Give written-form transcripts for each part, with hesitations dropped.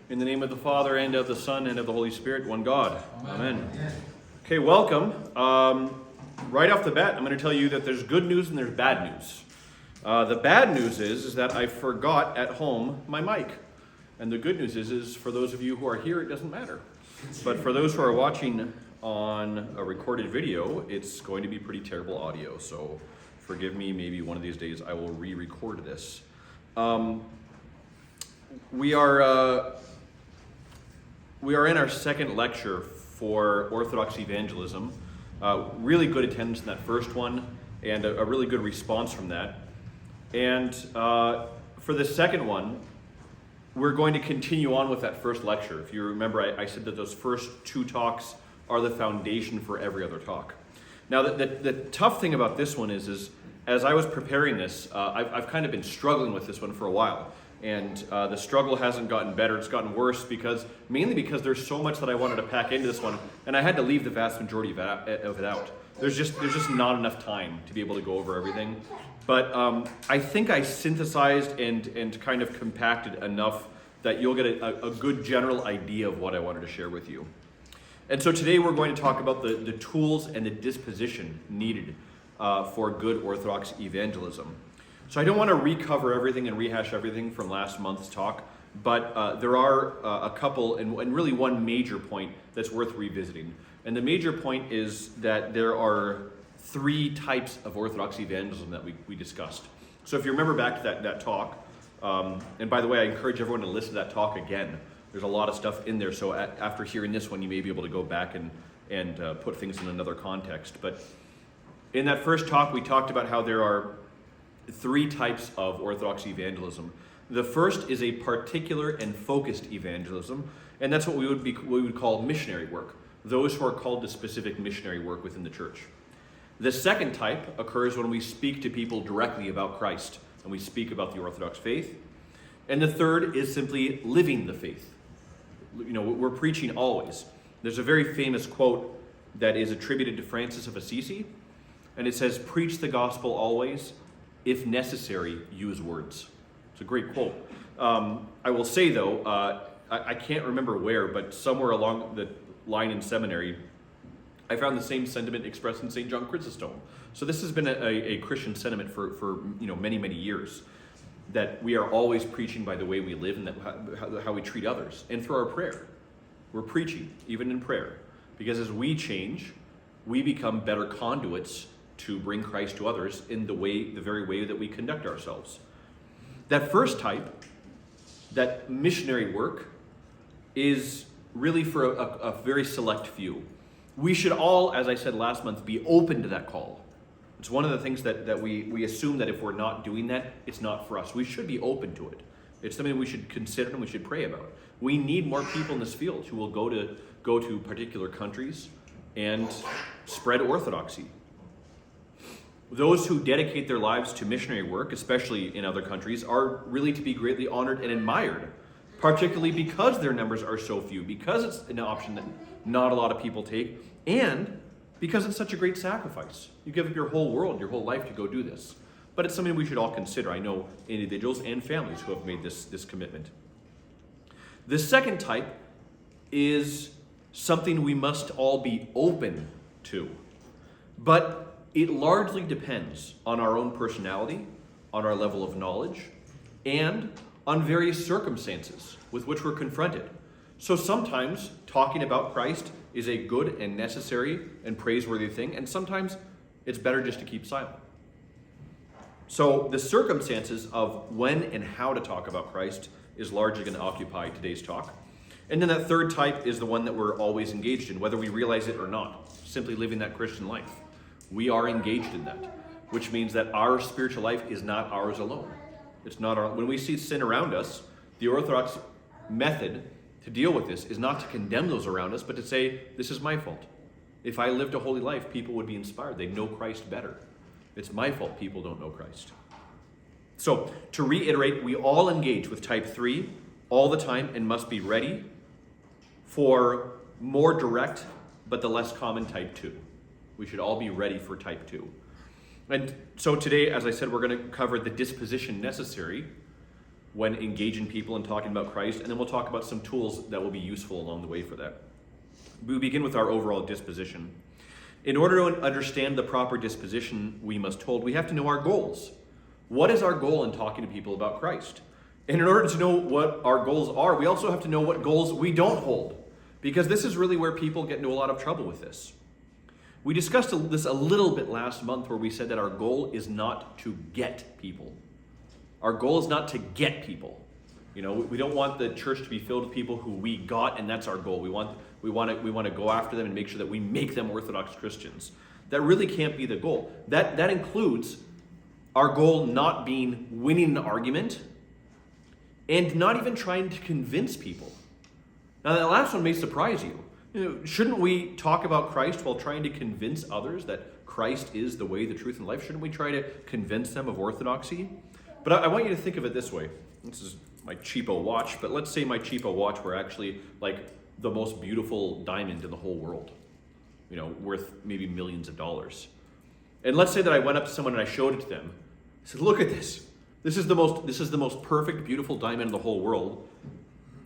In the name of the Father, and of the Son, and of the Holy Spirit, one God. Amen. Okay, welcome. Right off the bat, I'm going to tell you that there's good news and there's bad news. The bad news is that I forgot at home my mic. And the good news is for those of you who are here, it doesn't matter. But for those who are watching on a recorded video, it's going to be pretty terrible audio. So forgive me, maybe one of these days I will re-record this. We are in our second lecture for Orthodox Evangelism. Really good attendance in that first one, and a really good response from that. And for the second one, we're going to continue on with that first lecture. If you remember, I said that those first two talks are the foundation for every other talk. Now, the tough thing about this one is as I was preparing this, I've kind of been struggling with this one for a while. And the struggle hasn't gotten better, it's gotten worse mainly because there's so much that I wanted to pack into this one, and I had to leave the vast majority of it out. There's just not enough time to be able to go over everything. But I think I synthesized and kind of compacted enough that you'll get a good general idea of what I wanted to share with you. And so today we're going to talk about the tools and the disposition needed for good Orthodox evangelism. So I don't want to recover everything and rehash everything from last month's talk, but there are a couple and really one major point that's worth revisiting. And the major point is that there are three types of Orthodox evangelism that we discussed. So if you remember back to that talk, and by the way, I encourage everyone to listen to that talk again. There's a lot of stuff in there, so after hearing this one, you may be able to go back and put things in another context. But in that first talk, we talked about how there are three types of Orthodox evangelism. The first is a particular and focused evangelism, and that's what we would call missionary work, those who are called to specific missionary work within the church. The second type occurs when we speak to people directly about Christ, and we speak about the Orthodox faith. And the third is simply living the faith. You know, we're preaching always. There's a very famous quote that is attributed to Francis of Assisi, and it says, "Preach the gospel always. If necessary, use words." It's a great quote. I will say, though, I can't remember where, but somewhere along the line in seminary, I found the same sentiment expressed in St. John Chrysostom. So this has been a Christian sentiment for many, many years, that we are always preaching by the way we live and that how we treat others. And through our prayer, we're preaching, even in prayer. Because as we change, we become better conduits to bring Christ to others in the very way that we conduct ourselves. That first type, that missionary work, is really for a very select few. We should all, as I said last month, be open to that call. It's one of the things that we assume that if we're not doing that, it's not for us. We should be open to it. It's something we should consider and we should pray about. We need more people in this field who will go to particular countries and spread orthodoxy. Those who dedicate their lives to missionary work, especially in other countries, are really to be greatly honored and admired, particularly because their numbers are so few, because it's an option that not a lot of people take, and because it's such a great sacrifice. You give up your whole world, your whole life to go do this. But it's something we should all consider. I know individuals and families who have made this commitment. The second type is something we must all be open to. But it largely depends on our own personality, on our level of knowledge, and on various circumstances with which we're confronted. So sometimes talking about Christ is a good and necessary and praiseworthy thing, and sometimes it's better just to keep silent. So the circumstances of when and how to talk about Christ is largely going to occupy today's talk. And then that third type is the one that we're always engaged in, whether we realize it or not, simply living that Christian life. We are engaged in that, which means that our spiritual life is not ours alone. It's not our. When we see sin around us, the Orthodox method to deal with this is not to condemn those around us, but to say, this is my fault. If I lived a holy life, people would be inspired. They'd know Christ better. It's my fault people don't know Christ. So, to reiterate, we all engage with type 3 all the time and must be ready for more direct, but the less common type 2. We should all be ready for type 2. And so today, as I said, we're going to cover the disposition necessary when engaging people and talking about Christ, and then we'll talk about some tools that will be useful along the way for that. We begin with our overall disposition. In order to understand the proper disposition, we must hold, we have to know our goals. What is our goal in talking to people about Christ? And in order to know what our goals are, we also have to know what goals we don't hold, because this is really where people get into a lot of trouble with this. We discussed this a little bit last month, where we said that our goal is not to get people. Our goal is not to get people. You know, we don't want the church to be filled with people who we got, and that's our goal. We want to go after them and make sure that we make them Orthodox Christians. That really can't be the goal. That includes our goal not being winning an argument and not even trying to convince people. Now, that last one may surprise you. You know, shouldn't we talk about Christ while trying to convince others that Christ is the way, the truth, and life? Shouldn't we try to convince them of orthodoxy? But I want you to think of it this way. This is my cheapo watch, but let's say my cheapo watch were actually like the most beautiful diamond in the whole world, you know, worth maybe millions of dollars. And let's say that I went up to someone and I showed it to them. I said, look at this. This is the most perfect, beautiful diamond in the whole world.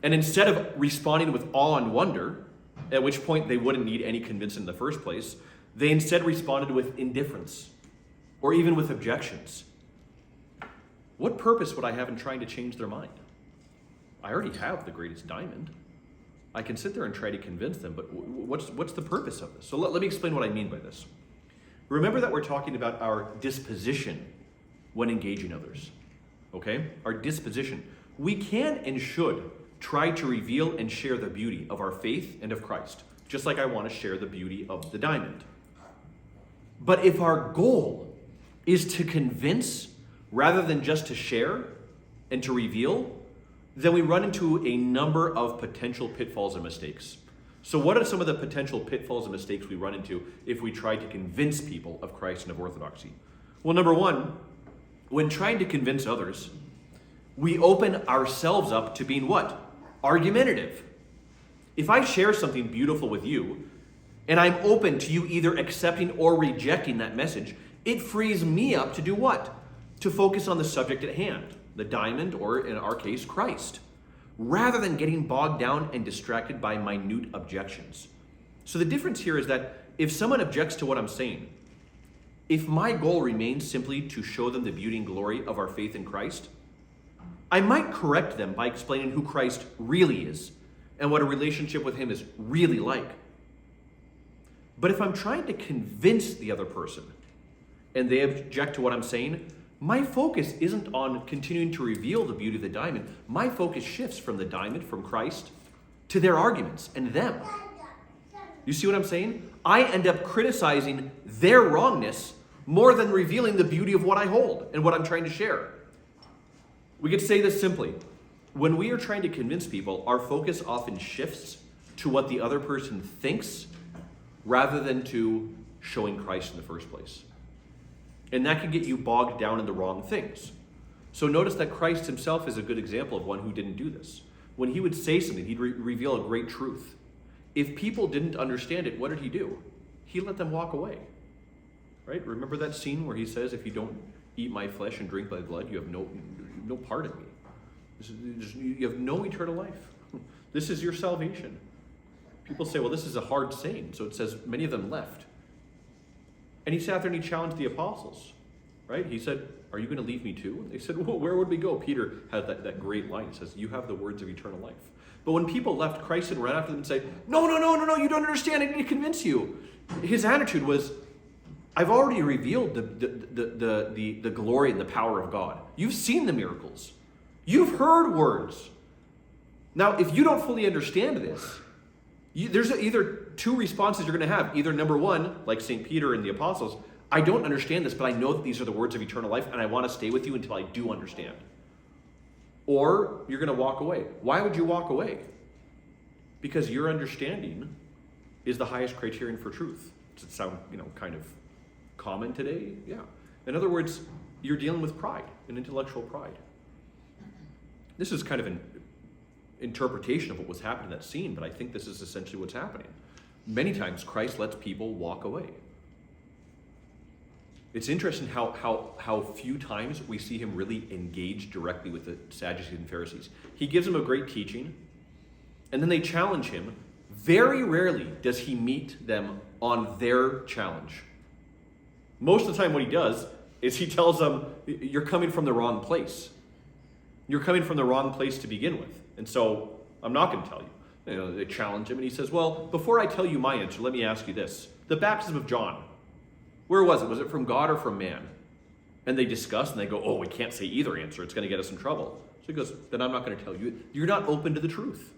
And instead of responding with awe and wonder, at which point they wouldn't need any convincing in the first place, they instead responded with indifference or even with objections. What purpose would I have in trying to change their mind? I already have the greatest diamond. I can sit there and try to convince them, but what's the purpose of this? So let me explain what I mean by this. Remember that we're talking about our disposition when engaging others, okay? Our disposition. We can and should try to reveal and share the beauty of our faith and of Christ, just like I want to share the beauty of the diamond. But if our goal is to convince rather than just to share and to reveal, then we run into a number of potential pitfalls and mistakes. So what are some of the potential pitfalls and mistakes we run into if we try to convince people of Christ and of orthodoxy? Well, number one, when trying to convince others, we open ourselves up to being what? Argumentative. If I share something beautiful with you, and I'm open to you either accepting or rejecting that message, it frees me up to do what? To focus on the subject at hand, the diamond, or in our case, Christ, rather than getting bogged down and distracted by minute objections. So the difference here is that if someone objects to what I'm saying, if my goal remains simply to show them the beauty and glory of our faith in Christ, I might correct them by explaining who Christ really is and what a relationship with him is really like. But if I'm trying to convince the other person and they object to what I'm saying, my focus isn't on continuing to reveal the beauty of the diamond. My focus shifts from the diamond, from Christ, to their arguments and them. You see what I'm saying? I end up criticizing their wrongness more than revealing the beauty of what I hold and what I'm trying to share. We could say this simply. When we are trying to convince people, our focus often shifts to what the other person thinks rather than to showing Christ in the first place. And that can get you bogged down in the wrong things. So notice that Christ himself is a good example of one who didn't do this. When he would say something, he'd reveal a great truth. If people didn't understand it, what did he do? He let them walk away. Right? Remember that scene where he says, if you don't eat my flesh and drink my blood, you have no part in me. You have no eternal life. This is your salvation. People say, well, this is a hard saying. So it says many of them left. And he sat there and he challenged the apostles, right? He said, are you going to leave me too? And they said, well, where would we go? Peter had that great line. He says, you have the words of eternal life. But when people left, Christ would run after them and say, no, you don't understand. I need to convince you. His attitude was, I've already revealed the glory and the power of God. You've seen the miracles. You've heard words. Now, if you don't fully understand this, there's either two responses you're going to have. Either number one, like St. Peter and the apostles, I don't understand this, but I know that these are the words of eternal life, and I want to stay with you until I do understand. Or you're going to walk away. Why would you walk away? Because your understanding is the highest criterion for truth. Does it sound, kind of common today? Yeah. In other words, you're dealing with pride, an intellectual pride. This is kind of an interpretation of what was happening in that scene, but I think this is essentially what's happening. Many times Christ lets people walk away. It's interesting how few times we see him really engage directly with the Sadducees and Pharisees. He gives them a great teaching, and then they challenge him. Very rarely does he meet them on their challenge. Most of the time what he does is he tells them, you're coming from the wrong place. You're coming from the wrong place to begin with. And so I'm not going to tell you. They challenge him, and he says, well, before I tell you my answer, let me ask you this. The baptism of John, where was it? Was it from God or from man? And they discuss, and they go, oh, we can't say either answer. It's going to get us in trouble. So he goes, then I'm not going to tell you. You're not open to the truth.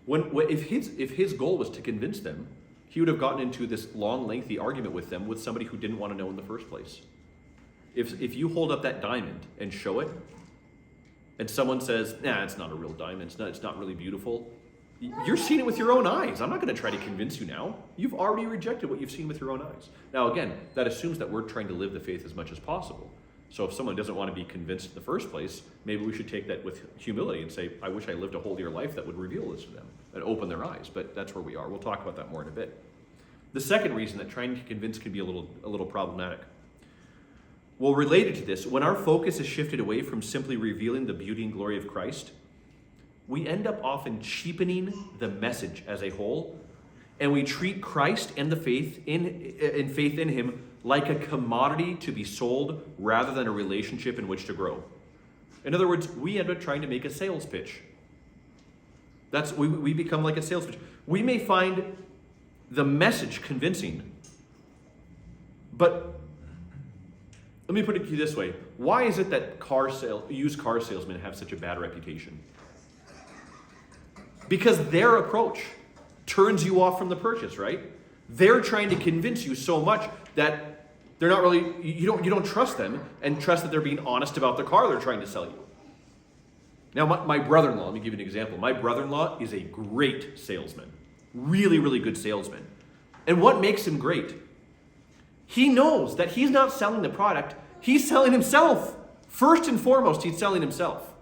If his goal was to convince them, he would have gotten into this long, lengthy argument with them with somebody who didn't want to know in the first place. If you hold up that diamond and show it, and someone says, nah, it's not a real diamond, it's not really beautiful, you're seeing it with your own eyes. I'm not going to try to convince you now. You've already rejected what you've seen with your own eyes. Now, again, that assumes that we're trying to live the faith as much as possible. So if someone doesn't want to be convinced in the first place, maybe we should take that with humility and say, I wish I lived a holier life that would reveal this to them and open their eyes. But that's where we are. We'll talk about that more in a bit. The second reason that trying to convince can be a little problematic. Well, related to this, when our focus is shifted away from simply revealing the beauty and glory of Christ, we end up often cheapening the message as a whole, and we treat Christ and the faith in him like a commodity to be sold rather than a relationship in which to grow. In other words, we end up trying to make a sales pitch. We become like a sales pitch. We may find the message convincing, but let me put it to you this way. Why is it that used car salesmen have such a bad reputation? Because their approach turns you off from the purchase, right? They're trying to convince you so much that they're not really, you don't trust them and trust that they're being honest about the car they're trying to sell you. Now, my brother-in-law, let me give you an example. My brother-in-law is a great salesman. Really, really good salesman. And what makes him great? He knows that he's not selling the product, he's selling himself. First and foremost, he's selling himself.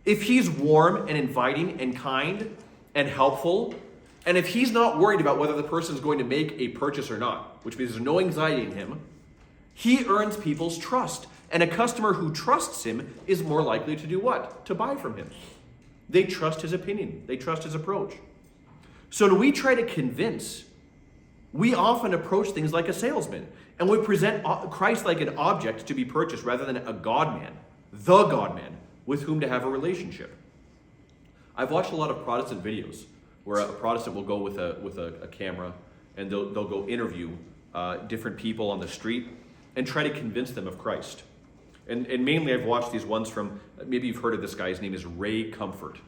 If he's warm and inviting and kind and helpful, and if he's not worried about whether the person's going to make a purchase or not, which means there's no anxiety in him, he earns people's trust. And a customer who trusts him is more likely to do what? To buy from him. They trust his opinion. They trust his approach. So when we try to convince, we often approach things like a salesman, and we present Christ like an object to be purchased rather than a God-man, the God-man, with whom to have a relationship. I've watched a lot of Protestant videos where a Protestant will go with a camera, and they'll go interview different people on the street and try to convince them of Christ. And mainly I've watched these ones from, maybe you've heard of this guy, his name is Ray Comfort.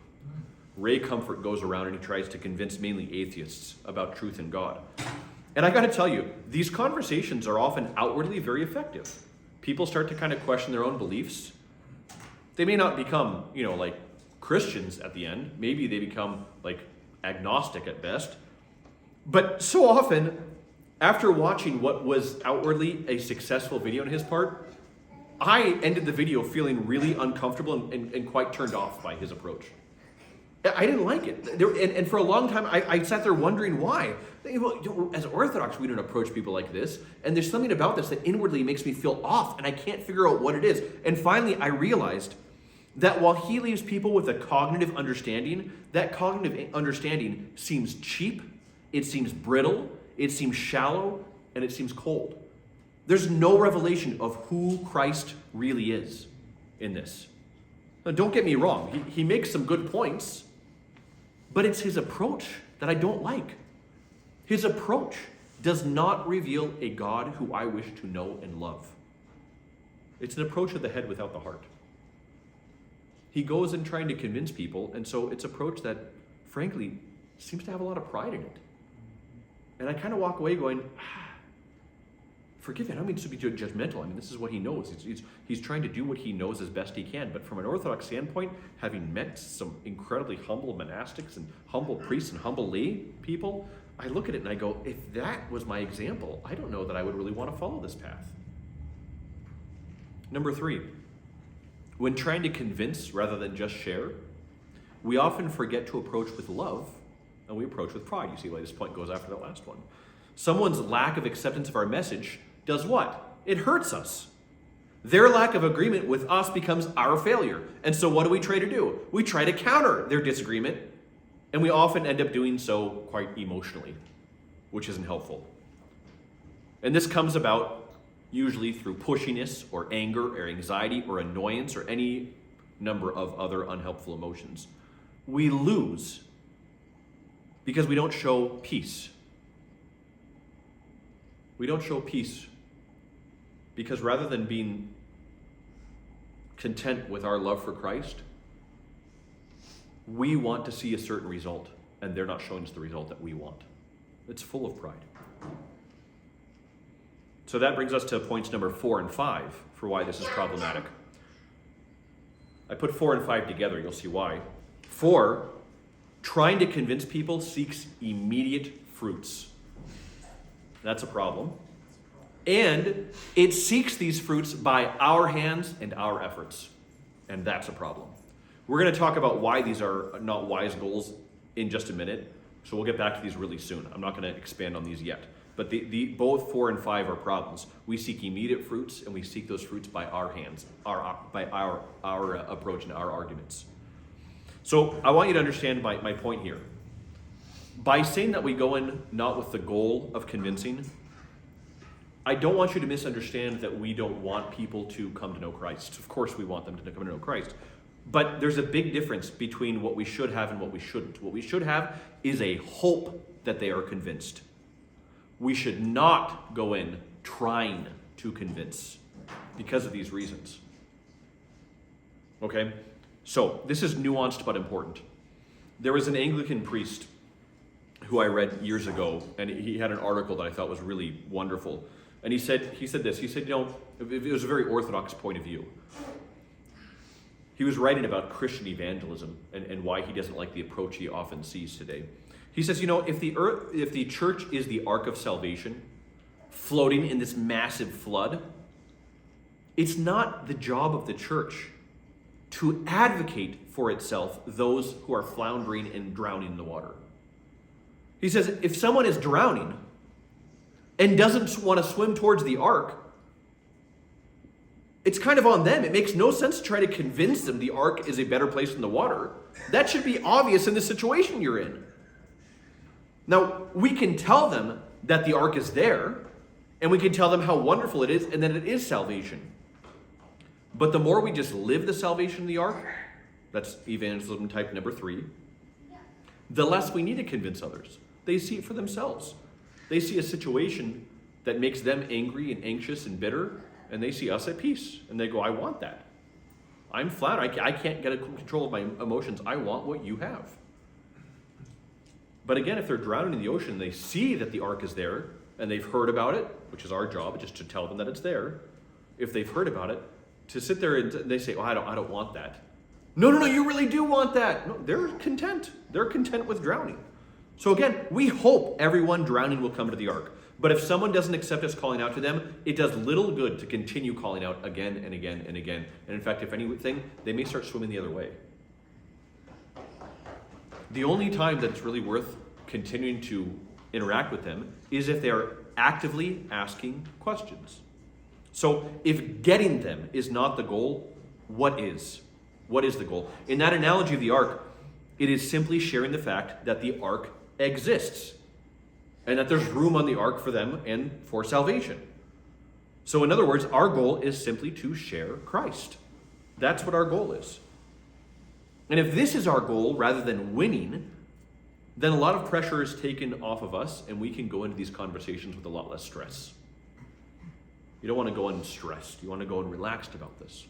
Ray Comfort goes around and he tries to convince mainly atheists about truth in God. And I got to tell you, these conversations are often outwardly very effective. People start to kind of question their own beliefs. They may not become, like Christians at the end. Maybe they become like agnostic at best. But so often, after watching what was outwardly a successful video on his part, I ended the video feeling really uncomfortable and quite turned off by his approach. I didn't like it. And for a long time, I sat there wondering why. Well, as Orthodox, we don't approach people like this. And there's something about this that inwardly makes me feel off, and I can't figure out what it is. And finally, I realized that while he leaves people with a cognitive understanding, that cognitive understanding seems cheap, it seems brittle, it seems shallow, and it seems cold. There's no revelation of who Christ really is in this. Now, don't get me wrong, he makes some good points, but it's his approach that I don't like. His approach does not reveal a God who I wish to know and love. It's an approach of the head without the heart. He goes in trying to convince people, and so it's an approach that, frankly, seems to have a lot of pride in it. And I kind of walk away going, forgive me, I don't mean to be judgmental. I mean, this is what he knows. He's trying to do what he knows as best he can. But from an Orthodox standpoint, having met some incredibly humble monastics and humble priests and humble lay people, I look at it and I go, if that was my example, I don't know that I would really want to follow this path. Number 3, when trying to convince rather than just share, we often forget to approach with love, and we approach with pride. You see why this point goes after that last one. Someone's lack of acceptance of our message does what? It hurts us. Their lack of agreement with us becomes our failure. And so what do we try to do? We try to counter their disagreement, and we often end up doing so quite emotionally, which isn't helpful. And this comes about usually through pushiness or anger or anxiety or annoyance or any number of other unhelpful emotions. We lose because we don't show peace. We don't show peace because rather than being content with our love for Christ, we want to see a certain result, and they're not showing us the result that we want. It's full of pride. So that brings us to points number 4 and 5 for why this is problematic. I put 4 and 5 together, you'll see why. 4, trying to convince people seeks immediate fruits. That's a problem. And it seeks these fruits by our hands and our efforts. And that's a problem. We're going to talk about why these are not wise goals in just a minute. So we'll get back to these really soon. I'm not going to expand on these yet. But both 4 and 5 are problems. We seek immediate fruits, and we seek those fruits by our hands, by our approach and our arguments. So I want you to understand my point here. By saying that we go in not with the goal of convincing, I don't want you to misunderstand that we don't want people to come to know Christ. Of course we want them to come to know Christ. But there's a big difference between what we should have and what we shouldn't. What we should have is a hope that they are convinced. We should not go in trying to convince because of these reasons. Okay? So, this is nuanced but important. There was an Anglican priest who I read years ago, and he had an article that I thought was really wonderful. And he said this, it was a very Orthodox point of view. He was writing about Christian evangelism and why he doesn't like the approach he often sees today. He says, if the church is the ark of salvation, floating in this massive flood, it's not the job of the church to advocate for itself those who are floundering and drowning in the water. He says, if someone is drowning and doesn't want to swim towards the ark, it's kind of on them. It makes no sense to try to convince them the ark is a better place than the water. That should be obvious in the situation you're in. Now, we can tell them that the ark is there, and we can tell them how wonderful it is, and that it is salvation. But the more we just live the salvation of the ark, that's evangelism type number 3, the less we need to convince others. They see it for themselves. They see a situation that makes them angry and anxious and bitter, and they see us at peace. And they go, I want that. I'm flat. I can't get control of my emotions. I want what you have. But again, if they're drowning in the ocean, they see that the ark is there, and they've heard about it, which is our job, just to tell them that it's there. If they've heard about it, to sit there and they say, I don't want that. No, you really do want that. No, they're content. They're content with drowning. So again, we hope everyone drowning will come to the ark. But if someone doesn't accept us calling out to them, it does little good to continue calling out again and again and again. And in fact, if anything, they may start swimming the other way. The only time that it's really worth continuing to interact with them is if they're actively asking questions. So if getting them is not the goal, what is? What is the goal? In that analogy of the ark, it is simply sharing the fact that the ark exists and that there's room on the ark for them and for salvation. So in other words, our goal is simply to share Christ. That's what our goal is. And if this is our goal rather than winning, then a lot of pressure is taken off of us and we can go into these conversations with a lot less stress. You don't want to go in stressed. You want to go in relaxed about this.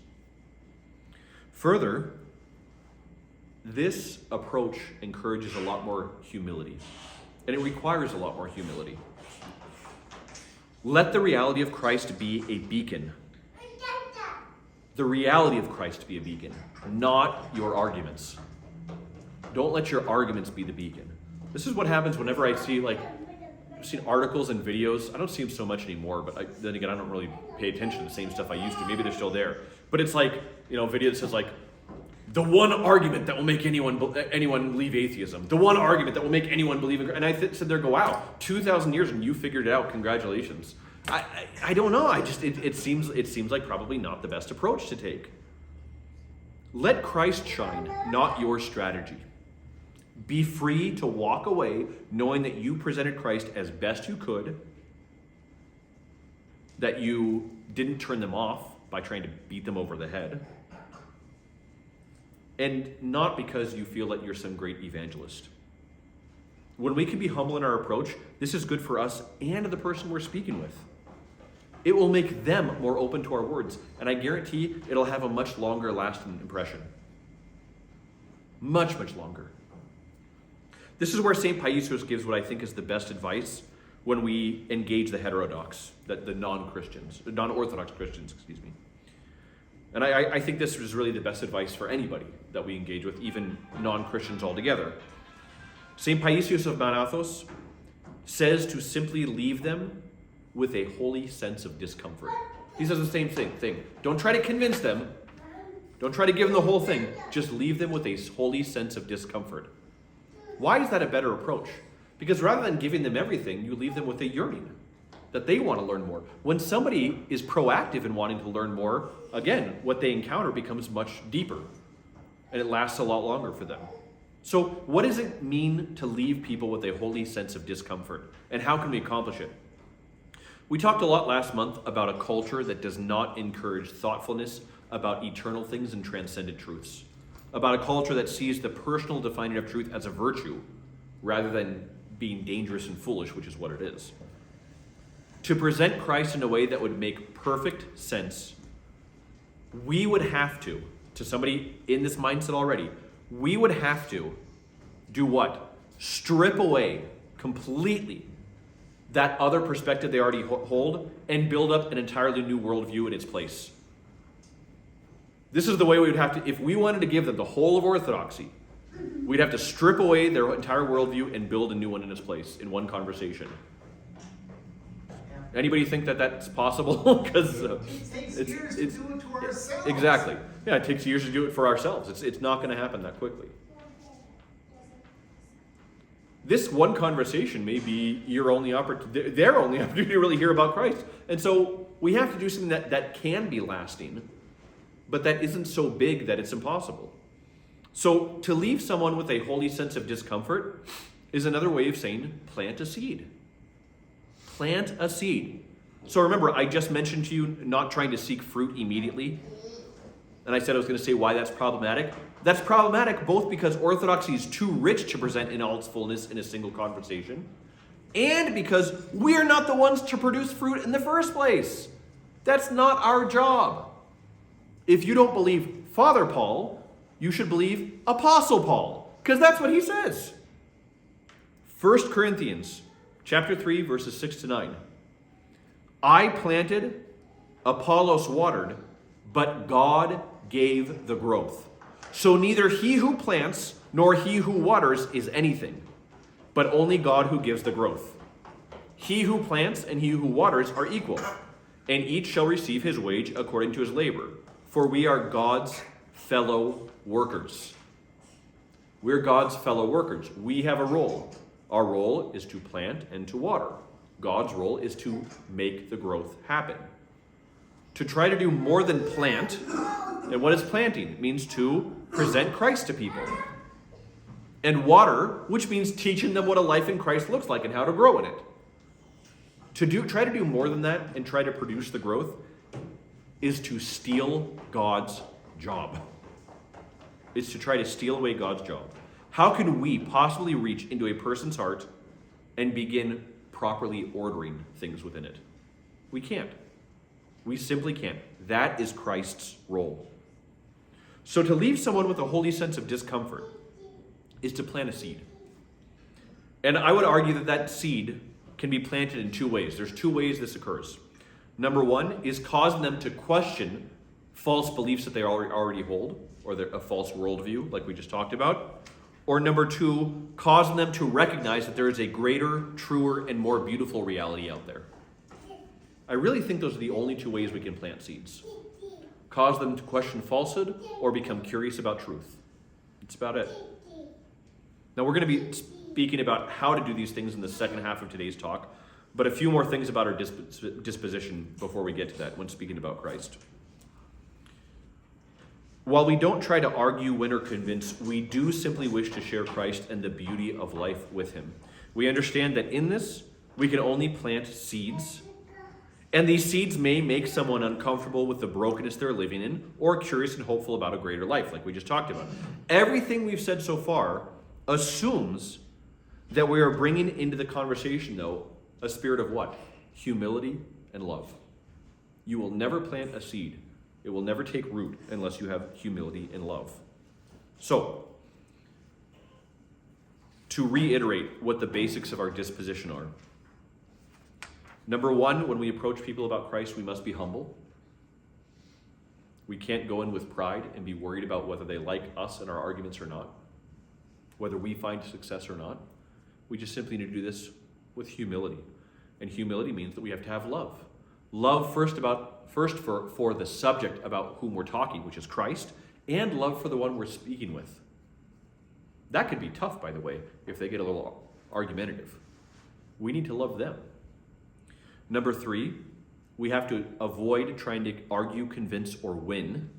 Further, this approach encourages a lot more humility, and it requires a lot more humility. Let the reality of Christ be a beacon. The reality of Christ be a beacon, not your arguments. Don't let your arguments be the beacon. This is what happens whenever I see, I've seen articles and videos. I don't see them so much anymore, but then again, I don't really pay attention to the same stuff I used to. Maybe they're still there. But it's a video that says the one argument that will make anyone leave atheism. The one argument that will make anyone believe in. And I said there, wow, 2,000 years and you figured it out. Congratulations. I don't know. It seems like probably not the best approach to take. Let Christ shine, not your strategy. Be free to walk away knowing that you presented Christ as best you could, that you didn't turn them off by trying to beat them over the head, and not because you feel that you're some great evangelist. When we can be humble in our approach, this is good for us and the person we're speaking with. It will make them more open to our words, and I guarantee it'll have a much longer lasting impression. Much, much longer. This is where St. Paisios gives what I think is the best advice when we engage the heterodox, the non-Orthodox Christians, excuse me. And I think this is really the best advice for anybody that we engage with, even non-Christians altogether. St. Paisios of Mount Athos says to simply leave them with a holy sense of discomfort. He says the same thing. Don't try to convince them. Don't try to give them the whole thing. Just leave them with a holy sense of discomfort. Why is that a better approach? Because rather than giving them everything, you leave them with a yearning that they want to learn more. When somebody is proactive in wanting to learn more, again, what they encounter becomes much deeper, and it lasts a lot longer for them. So what does it mean to leave people with a holy sense of discomfort, and how can we accomplish it? We talked a lot last month about a culture that does not encourage thoughtfulness about eternal things and transcendent truths, about a culture that sees the personal defining of truth as a virtue rather than being dangerous and foolish, which is what it is. To present Christ in a way that would make perfect sense, we would have to somebody in this mindset already, we would have to do what? Strip away completely that other perspective they already hold and build up an entirely new worldview in its place. This is the way we would have to, if we wanted to give them the whole of Orthodoxy, we'd have to strip away their entire worldview and build a new one in its place in one conversation. Anybody think that that's possible? Because it takes years to do it to ourselves. Exactly. Yeah, it takes years to do it for ourselves. It's not going to happen that quickly. This one conversation may be their only opportunity to really hear about Christ. And so we have to do something that can be lasting, but that isn't so big that it's impossible. So to leave someone with a holy sense of discomfort is another way of saying plant a seed. Plant a seed. So remember, I just mentioned to you not trying to seek fruit immediately. And I said I was going to say why that's problematic. That's problematic both because orthodoxy is too rich to present in all its fullness in a single conversation, and because we're not the ones to produce fruit in the first place. That's not our job. If you don't believe Father Paul, you should believe Apostle Paul, because that's what he says. 1 Corinthians chapter 3, verses 6 to 9. I planted, Apollos watered, but God gave the growth. So neither he who plants nor he who waters is anything, but only God who gives the growth. He who plants and he who waters are equal, and each shall receive his wage according to his labor. For we are God's fellow workers. We're God's fellow workers. We have a role. Our role is to plant and to water. God's role is to make the growth happen. To try to do more than plant, and what is planting? It means to present Christ to people. And water, which means teaching them what a life in Christ looks like and how to grow in it. Try to do more than that and try to produce the growth is to steal God's job. It's to try to steal away God's job. How can we possibly reach into a person's heart and begin properly ordering things within it? We can't. We simply can't. That is Christ's role. So to leave someone with a holy sense of discomfort is to plant a seed. And I would argue that that seed can be planted in two ways. There's two ways this occurs. Number one is causing them to question false beliefs that they already hold, or a false worldview, like we just talked about. Or number two, causing them to recognize that there is a greater, truer, and more beautiful reality out there. I really think those are the only two ways we can plant seeds. Cause them to question falsehood or become curious about truth. That's about it. Now we're going to be speaking about how to do these things in the second half of today's talk. But a few more things about our disposition before we get to that when speaking about Christ. While we don't try to argue, win, or convince, we do simply wish to share Christ and the beauty of life with him. We understand that in this, we can only plant seeds, and these seeds may make someone uncomfortable with the brokenness they're living in, or curious and hopeful about a greater life, like we just talked about. Everything we've said so far assumes that we are bringing into the conversation, though, a spirit of what? Humility and love. You will never plant a seed. It will never take root unless you have humility and love. So, to reiterate what the basics of our disposition are. Number one, when we approach people about Christ, we must be humble. We can't go in with pride and be worried about whether they like us and our arguments or not, whether we find success or not. We just simply need to do this with humility. And humility means that we have to have love. Love first for the subject about whom we're talking, which is Christ, and love for the one we're speaking with. That could be tough, by the way, if they get a little argumentative. We need to love them. Number three, we have to avoid trying to argue, convince, or win.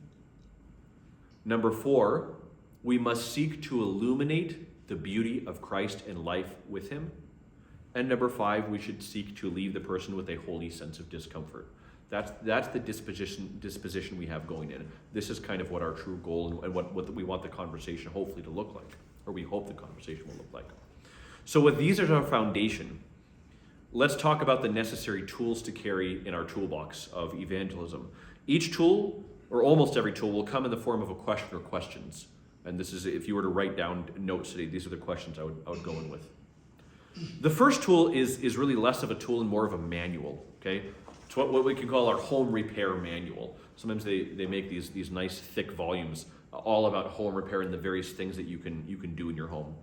Number four, we must seek to illuminate the beauty of Christ and life with him. And number five, we should seek to leave the person with a holy sense of discomfort. That's the disposition we have going in. This is kind of what our true goal and what we want the conversation hopefully to look like, or we hope the conversation will look like. So with these as our foundation, let's talk about the necessary tools to carry in our toolbox of evangelism. Each tool, or almost every tool, will come in the form of a question or questions. And this is, if you were to write down notes today, these are the questions I would go in with. The first tool is really less of a tool and more of a manual, okay? It's what we can call our home repair manual. Sometimes they make these nice thick volumes all about home repair and the various things that you can do in your home.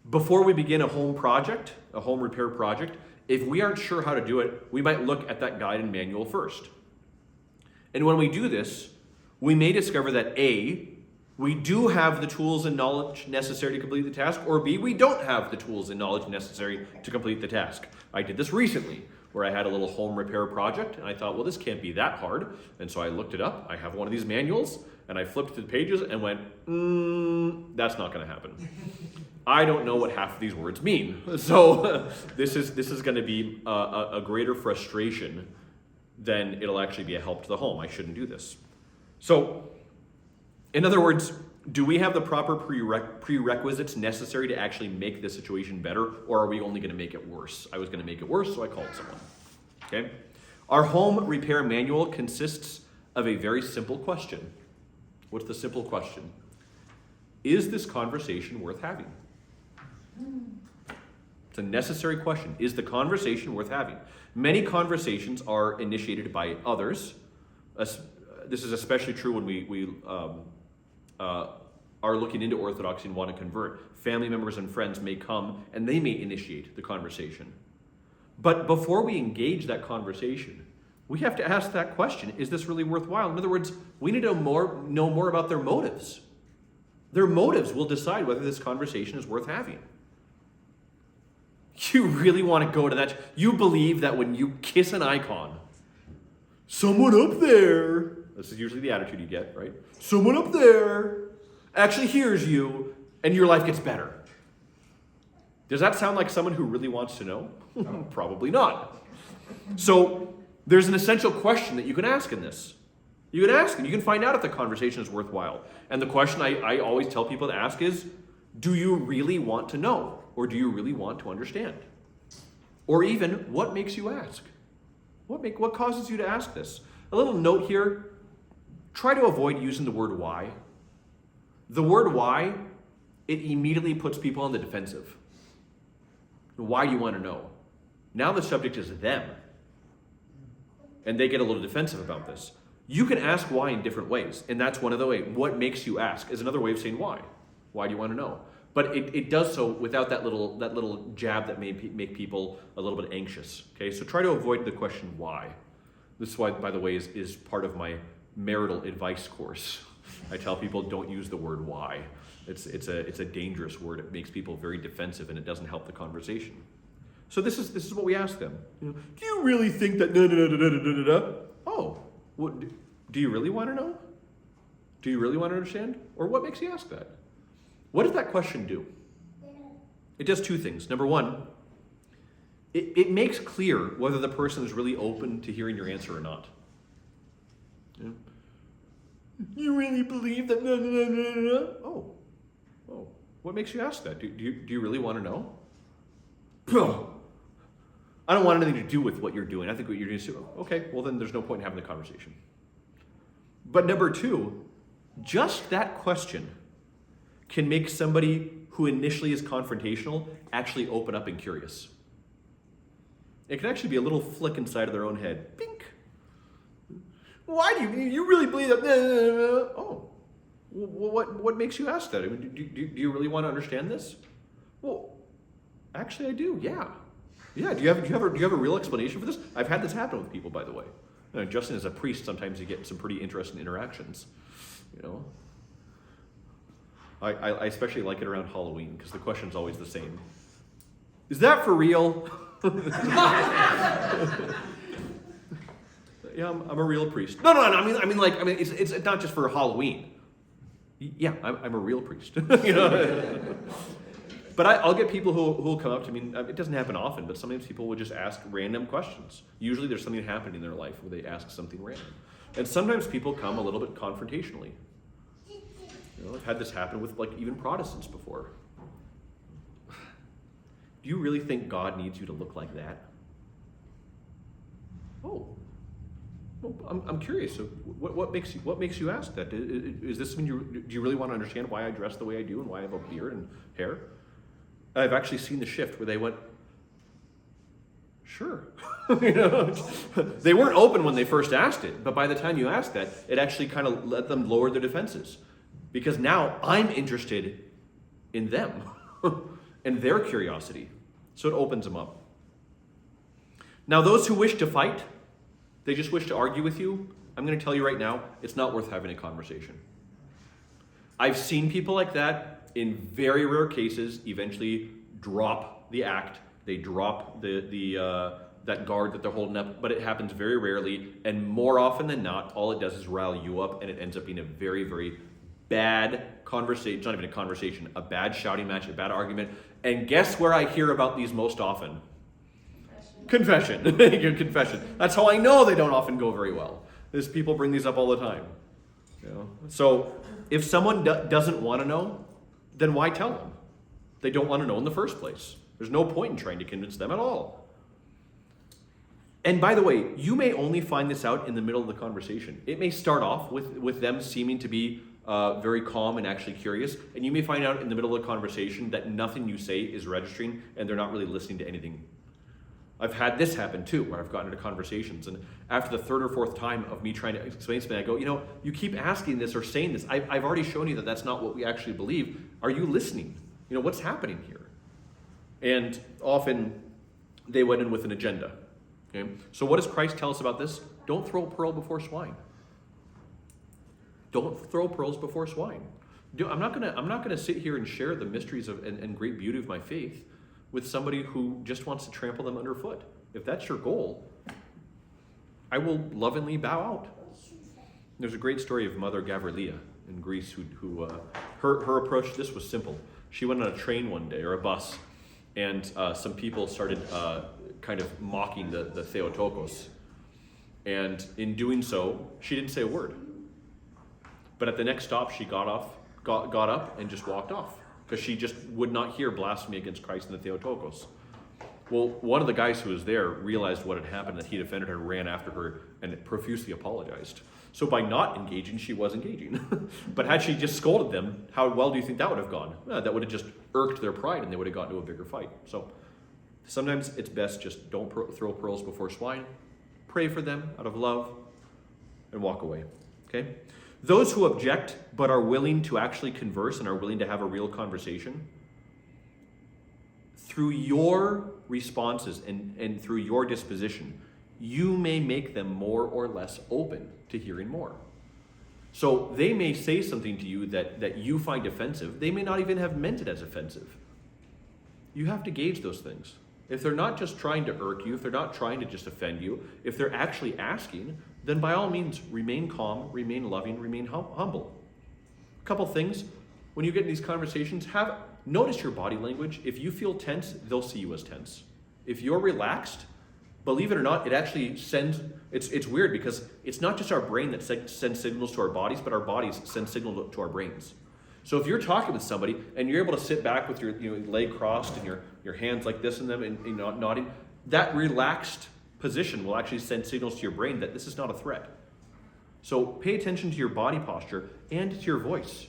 Before we begin a home repair project, if we aren't sure how to do it, we might look at that guide and manual first. And when we do this, we may discover that A, we do have the tools and knowledge necessary to complete the task, or B, we don't have the tools and knowledge necessary to complete the task. I did this recently, where I had a little home repair project, and I thought, well, this can't be that hard. And so I looked it up. I have one of these manuals, and I flipped through the pages and went, that's not going to happen. I don't know what half of these words mean. So this is going to be a greater frustration than it'll actually be a help to the home. I shouldn't do this. So, in other words, do we have the proper prerequisites necessary to actually make the situation better, or are we only going to make it worse? I was going to make it worse, so I called someone. Okay? Our home repair manual consists of a very simple question. What's the simple question? Is this conversation worth having? It's a necessary question. Is the conversation worth having? Many conversations are initiated by others. This is especially true when we are looking into Orthodoxy and want to convert. Family members and friends may come and they may initiate the conversation. But before we engage that conversation, we have to ask that question, is this really worthwhile? In other words, we need to know more about their motives. Their motives will decide whether this conversation is worth having. You really want to go to that? You believe that when you kiss an icon, someone up there, this is usually the attitude you get, right? Someone up there actually hears you and your life gets better. Does that sound like someone who really wants to know? Probably not. So there's an essential question that you can ask in this. You can ask and you can find out if the conversation is worthwhile. And the question I always tell people to ask is, do you really want to know? Or do you really want to understand? Or even, what makes you ask? What causes you to ask this? A little note here, try to avoid using the word why. The word why, it immediately puts people on the defensive. Why do you want to know? Now the subject is them. And they get a little defensive about this. You can ask why in different ways, and that's one of the ways. What makes you ask is another way of saying why. Why do you want to know? But it does so without that little jab that may make people a little bit anxious. Okay, so try to avoid the question why. This is why, by the way, is part of my marital advice course. I tell people don't use the word why. It's a dangerous word. It makes people very defensive and it doesn't help the conversation. So this is what we ask them. Do you really think that da-da-da-da-da-da-da? Oh, do you really want to know? Do you really want to understand? Or what makes you ask that? What does that question do? It does two things. Number one, it makes clear whether the person is really open to hearing your answer or not. Yeah. You really believe that? Oh, what makes you ask that? Do you really want to know? I don't want anything to do with what you're doing. I think what you're doing is okay. Well, then there's no point in having the conversation. But number two, just that question can make somebody who initially is confrontational actually open up and curious. It can actually be a little flick inside of their own head. Bink. Why do you really believe that? Oh, well, what makes you ask that? I mean, do you really want to understand this? Well, actually, I do. Yeah. Do you have a real explanation for this? I've had this happen with people, by the way. Justin, as a priest, sometimes you get some pretty interesting interactions. I especially like it around Halloween because the question's always the same. Is that for real? Yeah, I'm a real priest. No. I mean, it's not just for Halloween. Yeah, I'm a real priest. But I'll get people who will come up to me. It doesn't happen often, but sometimes people will just ask random questions. Usually, there's something happening in their life where they ask something random, and sometimes people come a little bit confrontationally. I've had this happen with even Protestants before. Do you really think God needs you to look like that? Oh. Well, I'm curious. So what makes you ask that? Is this when do you really want to understand why I dress the way I do and why I have a beard and hair? I've actually seen the shift where they went, sure. They weren't open when they first asked it, but by the time you asked that, it actually kind of let them lower their defenses, because now I'm interested in them and their curiosity. So it opens them up. Now, those who wish to fight, they just wish to argue with you, I'm going to tell you right now, it's not worth having a conversation. I've seen people like that in very rare cases eventually drop the act. They drop that guard that they're holding up, but it happens very rarely, and more often than not, all it does is rile you up, and it ends up being a very, very bad conversation. It's not even a conversation, a bad shouting match, a bad argument. And guess where I hear about these most often? Confession. Confession. That's how I know they don't often go very well. Is people bring these up all the time. So if someone doesn't want to know, then why tell them? They don't want to know in the first place. There's no point in trying to convince them at all. And by the way, you may only find this out in the middle of the conversation. It may start off with them seeming to be very calm and actually curious, and you may find out in the middle of the conversation that nothing you say is registering and they're not really listening to anything. I've had this happen too, where I've gotten into conversations, and after the third or fourth time of me trying to explain something, I go, you keep asking this or saying this. I've already shown you that that's not what we actually believe. Are you listening? What's happening here? And often they went in with an agenda. Okay? So what does Christ tell us about this? Don't throw a pearl before swine. Don't throw pearls before swine. I'm not gonna sit here and share the mysteries of and great beauty of my faith with somebody who just wants to trample them underfoot. If that's your goal, I will lovingly bow out. There's a great story of Mother Gavrilia in Greece who her approach to this was simple. She went on a train one day, or a bus, and some people started kind of mocking the Theotokos. And in doing so, she didn't say a word. But at the next stop, she got up and just walked off, because she just would not hear blasphemy against Christ and the Theotokos. Well, one of the guys who was there realized what had happened, that he'd offended her, ran after her, and profusely apologized. So by not engaging, she was engaging. But had she just scolded them, how well do you think that would have gone? That would have just irked their pride, and they would have gotten into a bigger fight. So sometimes it's best just don't throw pearls before swine. Pray for them out of love, and walk away. Okay? Those who object but are willing to actually converse and are willing to have a real conversation, through your responses and through your disposition, you may make them more or less open to hearing more. So they may say something to you that you find offensive. They may not even have meant it as offensive. You have to gauge those things. if they're not just trying to irk you, if they're not trying to just offend you, if they're actually asking, then by all means, remain calm, remain loving, remain humble. A couple things. When you get in these conversations, notice your body language. If you feel tense, they'll see you as tense. If you're relaxed, believe it or not, it actually sends, it's weird because it's not just our brain that sends signals to our bodies, but our bodies send signals to our brains. So if you're talking with somebody and you're able to sit back with your leg crossed and your hands like this in them and nodding, that relaxed position will actually send signals to your brain that this is not a threat. So pay attention to your body posture and to your voice.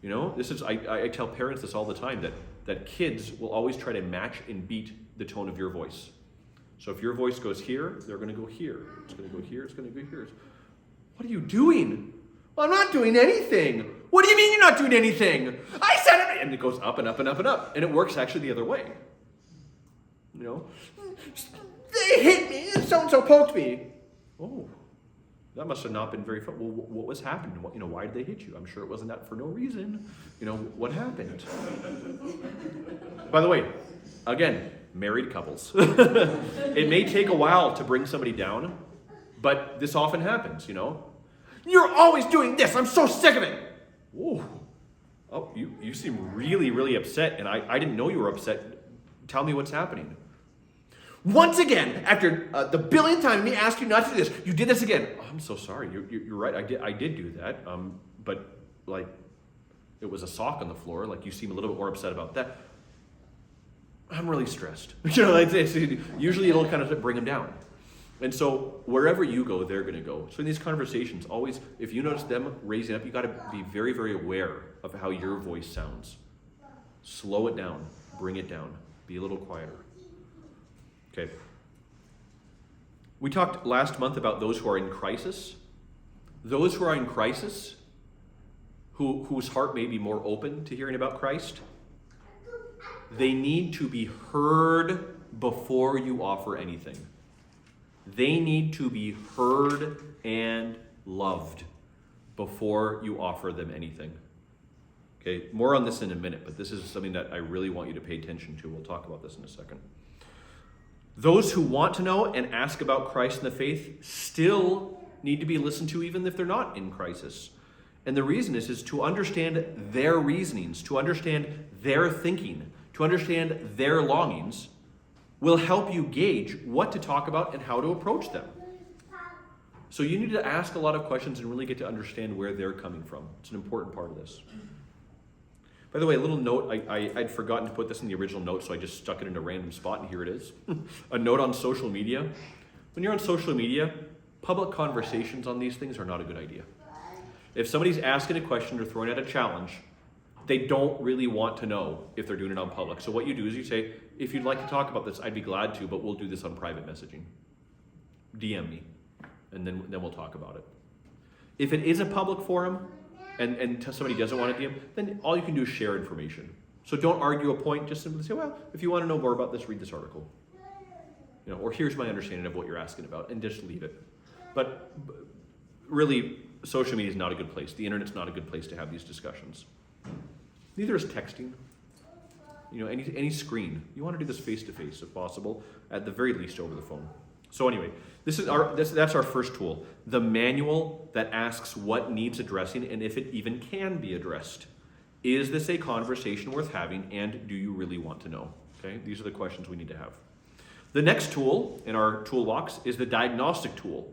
I tell parents this all the time, that kids will always try to match and beat the tone of your voice. So if your voice goes here, they're going to go here. It's going to go here, it's going to go here. What are you doing? Well, I'm not doing anything. What do you mean you're not doing anything? I said it! And it goes up and up and up and up. And it works actually the other way. They hit me and so-and-so poked me. Oh, that must have not been very fun. Well, what was happening? Why did they hit you? I'm sure it wasn't that for no reason. What happened? By the way, again, married couples. It may take a while to bring somebody down, but this often happens, You're always doing this. I'm so sick of it. Whoa. Oh, you seem really, really upset, and I didn't know you were upset. Tell me what's happening. Once again, after the billionth time me asked you not to do this, you did this again. Oh, I'm so sorry. You're right. I did do that. But it was a sock on the floor. You seem a little bit more upset about that. I'm really stressed. Usually it'll kind of bring them down. And so wherever you go, they're going to go. So in these conversations, always, if you notice them raising up, you got to be very, very aware of how your voice sounds. Slow it down. Bring it down. Be a little quieter. Okay. We talked last month about those who are in crisis. Those who are in crisis, whose heart may be more open to hearing about Christ, they need to be heard before you offer anything. They need to be heard and loved before you offer them anything. Okay, more on this in a minute, but this is something that I really want you to pay attention to. We'll talk about this in a second. Those who want to know and ask about Christ and the faith still need to be listened to even if they're not in crisis. And the reason is to understand their reasonings, to understand their thinking, to understand their longings will help you gauge what to talk about and how to approach them. So you need to ask a lot of questions and really get to understand where they're coming from. It's an important part of this. By the way, a little note, I'd forgotten to put this in the original note, so I just stuck it in a random spot, and here it is. A note on social media. When you're on social media, public conversations on these things are not a good idea. If somebody's asking a question or throwing out a challenge, they don't really want to know if they're doing it on public. So what you do is you say, if you'd like to talk about this, I'd be glad to, but we'll do this on private messaging. DM me, and then we'll talk about it. If it is a public forum, and somebody doesn't want to DM, then all you can do is share information. So don't argue a point, just simply say, well, if you want to know more about this, read this article. Or here's my understanding of what you're asking about, and just leave it. But really, social media is not a good place. The internet's not a good place to have these discussions. Neither is texting. Any screen. You want to do this face-to-face if possible, at the very least over the phone. So anyway, that's our first tool, the manual that asks what needs addressing and if it even can be addressed. Is this a conversation worth having, and do you really want to know? Okay, these are the questions we need to have. The next tool in our toolbox is the diagnostic tool.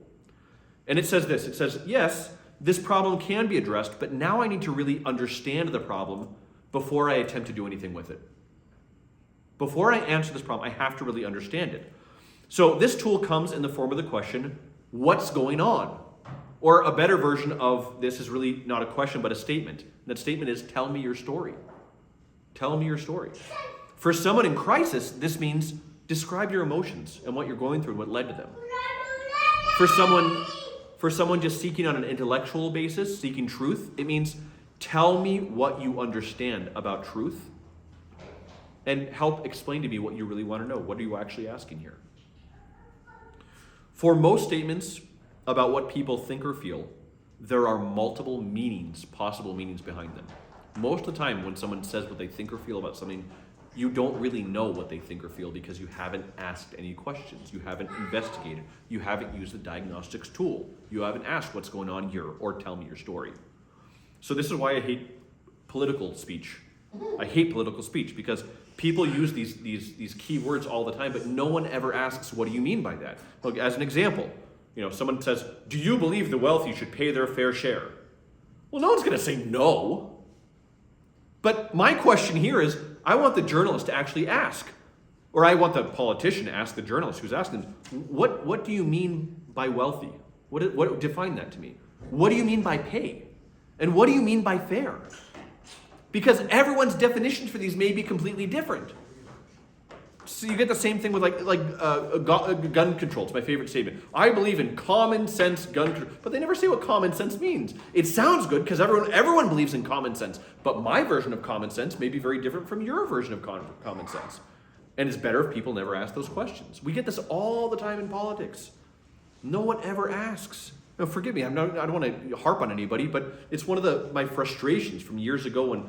And it says this, yes, this problem can be addressed, but now I need to really understand the problem before I attempt to do anything with it. Before I answer this problem, I have to really understand it. So this tool comes in the form of the question, what's going on? Or a better version of this is really not a question, but a statement. And that statement is, tell me your story. Tell me your story. For someone in crisis, this means describe your emotions and what you're going through and what led to them. For someone just seeking on an intellectual basis, seeking truth, it means tell me what you understand about truth and help explain to me what you really want to know. What are you actually asking here? For most statements about what people think or feel, there are multiple meanings, possible meanings behind them. Most of the time when someone says what they think or feel about something, you don't really know what they think or feel because you haven't asked any questions. You haven't investigated. You haven't used the diagnostics tool. You haven't asked what's going on here or tell me your story. So this is why I hate political speech. I hate political speech because people use these key words all the time, but no one ever asks, what do you mean by that? Look, as an example, someone says, do you believe the wealthy should pay their fair share? Well, no one's going to say no. But my question here is, I want the journalist to actually ask, or I want the politician to ask the journalist who's asking them, what do you mean by wealthy? What define that to me? What do you mean by pay? And what do you mean by fair? Because everyone's definitions for these may be completely different. So you get the same thing with gun control. It's my favorite statement. I believe in common sense gun control, but they never say what common sense means. It sounds good because everyone believes in common sense, but my version of common sense may be very different from your version of common sense. And it's better if people never ask those questions. We get this all the time in politics. No one ever asks. Now, forgive me, I don't want to harp on anybody, but it's one of my frustrations from years ago when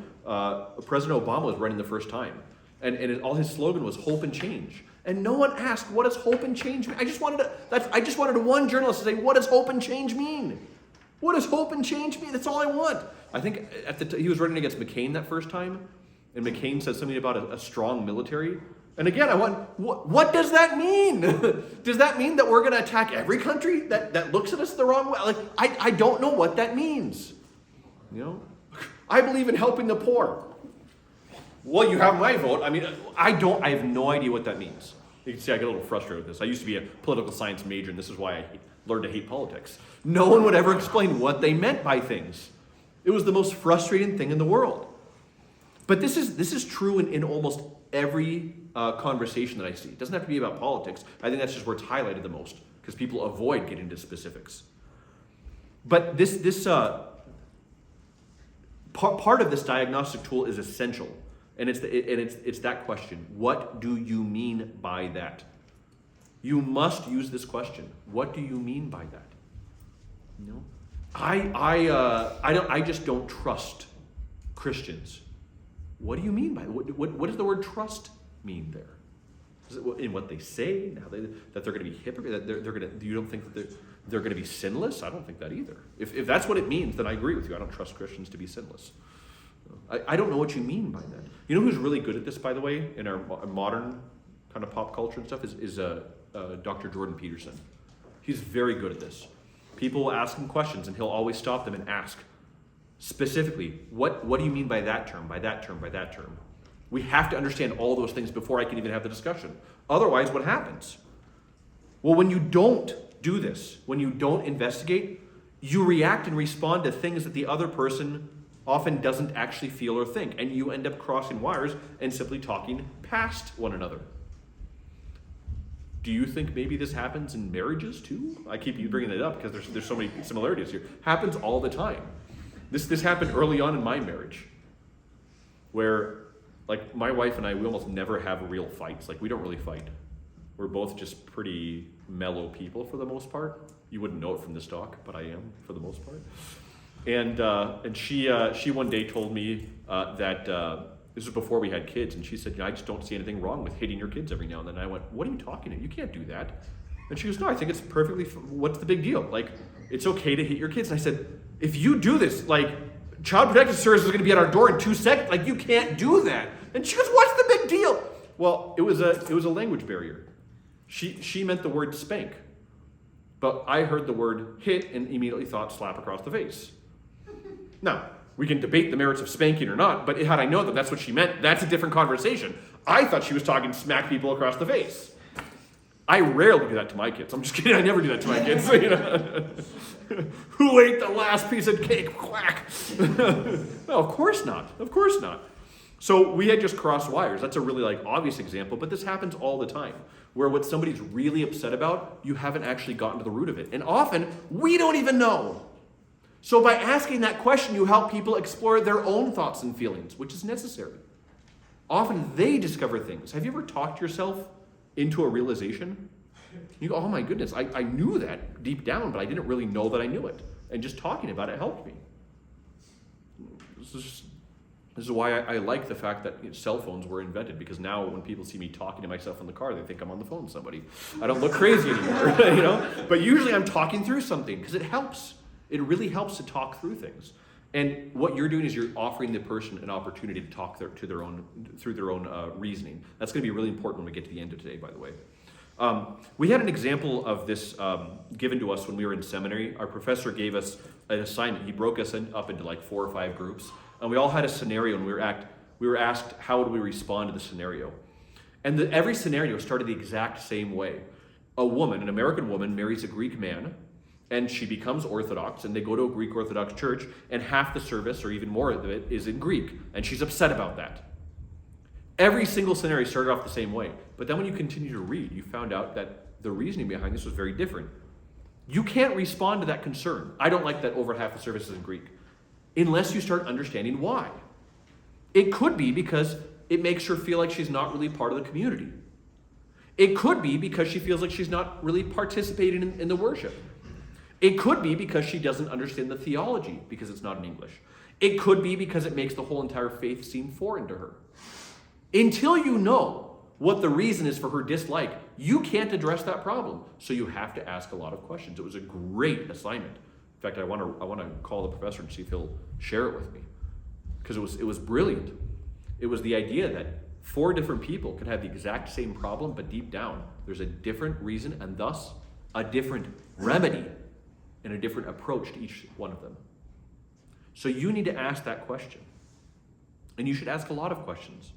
President Obama was running the first time. And all his slogan was hope and change. And no one asked, what does hope and change mean? I just wanted one journalist to say, what does hope and change mean? What does hope and change mean? That's all I want. I think he was running against McCain that first time, and McCain said something about a strong military. And again, I want, what does that mean? Does that mean that we're going to attack every country that looks at us the wrong way? I don't know what that means. I believe in helping the poor. Well, you have my vote. I mean, I have no idea what that means. You can see I get a little frustrated with this. I used to be a political science major, and this is why I learned to hate politics. No one would ever explain what they meant by things. It was the most frustrating thing in the world. But this is true in almost every conversation that I see. It doesn't have to be about politics. I think that's just where it's highlighted the most, because people avoid getting into specifics. But part of this diagnostic tool is essential. And it's that question. What do you mean by that? You must use this question. What do you mean by that? I just don't trust Christians. What do you mean by that? What does the word trust mean there? Is it in what they say? That they're going to be hypocrite? That you don't think that they're going to be sinless? I don't think that either. If that's what it means, then I agree with you. I don't trust Christians to be sinless. I don't know what you mean by that. You know who's really good at this, by the way, in our modern kind of pop culture and stuff, is Dr. Jordan Peterson. He's very good at this. People will ask him questions, and he'll always stop them and ask, specifically, what do you mean by that term, by that term, by that term? We have to understand all those things before I can even have the discussion. Otherwise, what happens? Well, when you don't do this, when you don't investigate, you react and respond to things that the other person often doesn't actually feel or think, and you end up crossing wires and simply talking past one another. Do you think maybe this happens in marriages too? I keep bringing it up because there's so many similarities here. Happens all the time. This happened early on in my marriage, where my wife and I, we almost never have real fights. We don't really fight. We're both just pretty mellow people for the most part. You wouldn't know it from this talk, but I am for the most part. And she one day told me that this was before we had kids, and she said, I just don't see anything wrong with hitting your kids every now and then. And I went, what are you talking about? You can't do that. And she goes, no, I think it's perfectly, what's the big deal? It's okay to hit your kids. And I said, if you do this, Child Protective Service is going to be at our door in 2 seconds. You can't do that. And she goes, what's the big deal? Well, it was a language barrier. She meant the word spank, but I heard the word hit and immediately thought slap across the face. Now, we can debate the merits of spanking or not, but had I known that that's what she meant, that's a different conversation. I thought she was talking smack people across the face. I rarely do that to my kids. I'm just kidding. I never do that to my kids. Who ate the last piece of cake? Quack. No, of course not. Of course not. So we had just crossed wires. That's a really obvious example, but this happens all the time, where what somebody's really upset about, you haven't actually gotten to the root of it. And often, we don't even know. So by asking that question, you help people explore their own thoughts and feelings, which is necessary. Often they discover things. Have you ever talked yourself into a realization? You go, oh my goodness, I knew that deep down, but I didn't really know that I knew it. And just talking about it helped me. This is why I like the fact that cell phones were invented, because now when people see me talking to myself in the car, they think I'm on the phone with somebody. I don't look crazy anymore, But usually I'm talking through something because it helps. It really helps to talk through things. And what you're doing is you're offering the person an opportunity to talk through their own reasoning. That's going to be really important when we get to the end of today, by the way. We had an example of this given to us when we were in seminary. Our professor gave us an assignment. He broke us up into like 4 or 5 groups, and we all had a scenario, and we were asked how would we respond to the scenario. And every scenario started the exact same way. An American woman, marries a Greek man, and she becomes Orthodox, and they go to a Greek Orthodox church, and half the service, or even more of it, is in Greek, and she's upset about that. Every single scenario started off the same way. But then when you continue to read, you found out that the reasoning behind this was very different. You can't respond to that concern. I don't like that over half the service is in Greek, unless you start understanding why. It could be because it makes her feel like she's not really part of the community. It could be because she feels like she's not really participating in the worship. It could be because she doesn't understand the theology because it's not in English. It could be because it makes the whole entire faith seem foreign to her. Until you know what the reason is for her dislike, you can't address that problem. So you have to ask a lot of questions. It was a great assignment. In fact, I want to call the professor and see if he'll share it with me, because it was brilliant. It was the idea that 4 different people could have the exact same problem, but deep down there's a different reason and thus a different remedy and a different approach to each one of them. So you need to ask that question. And you should ask a lot of questions.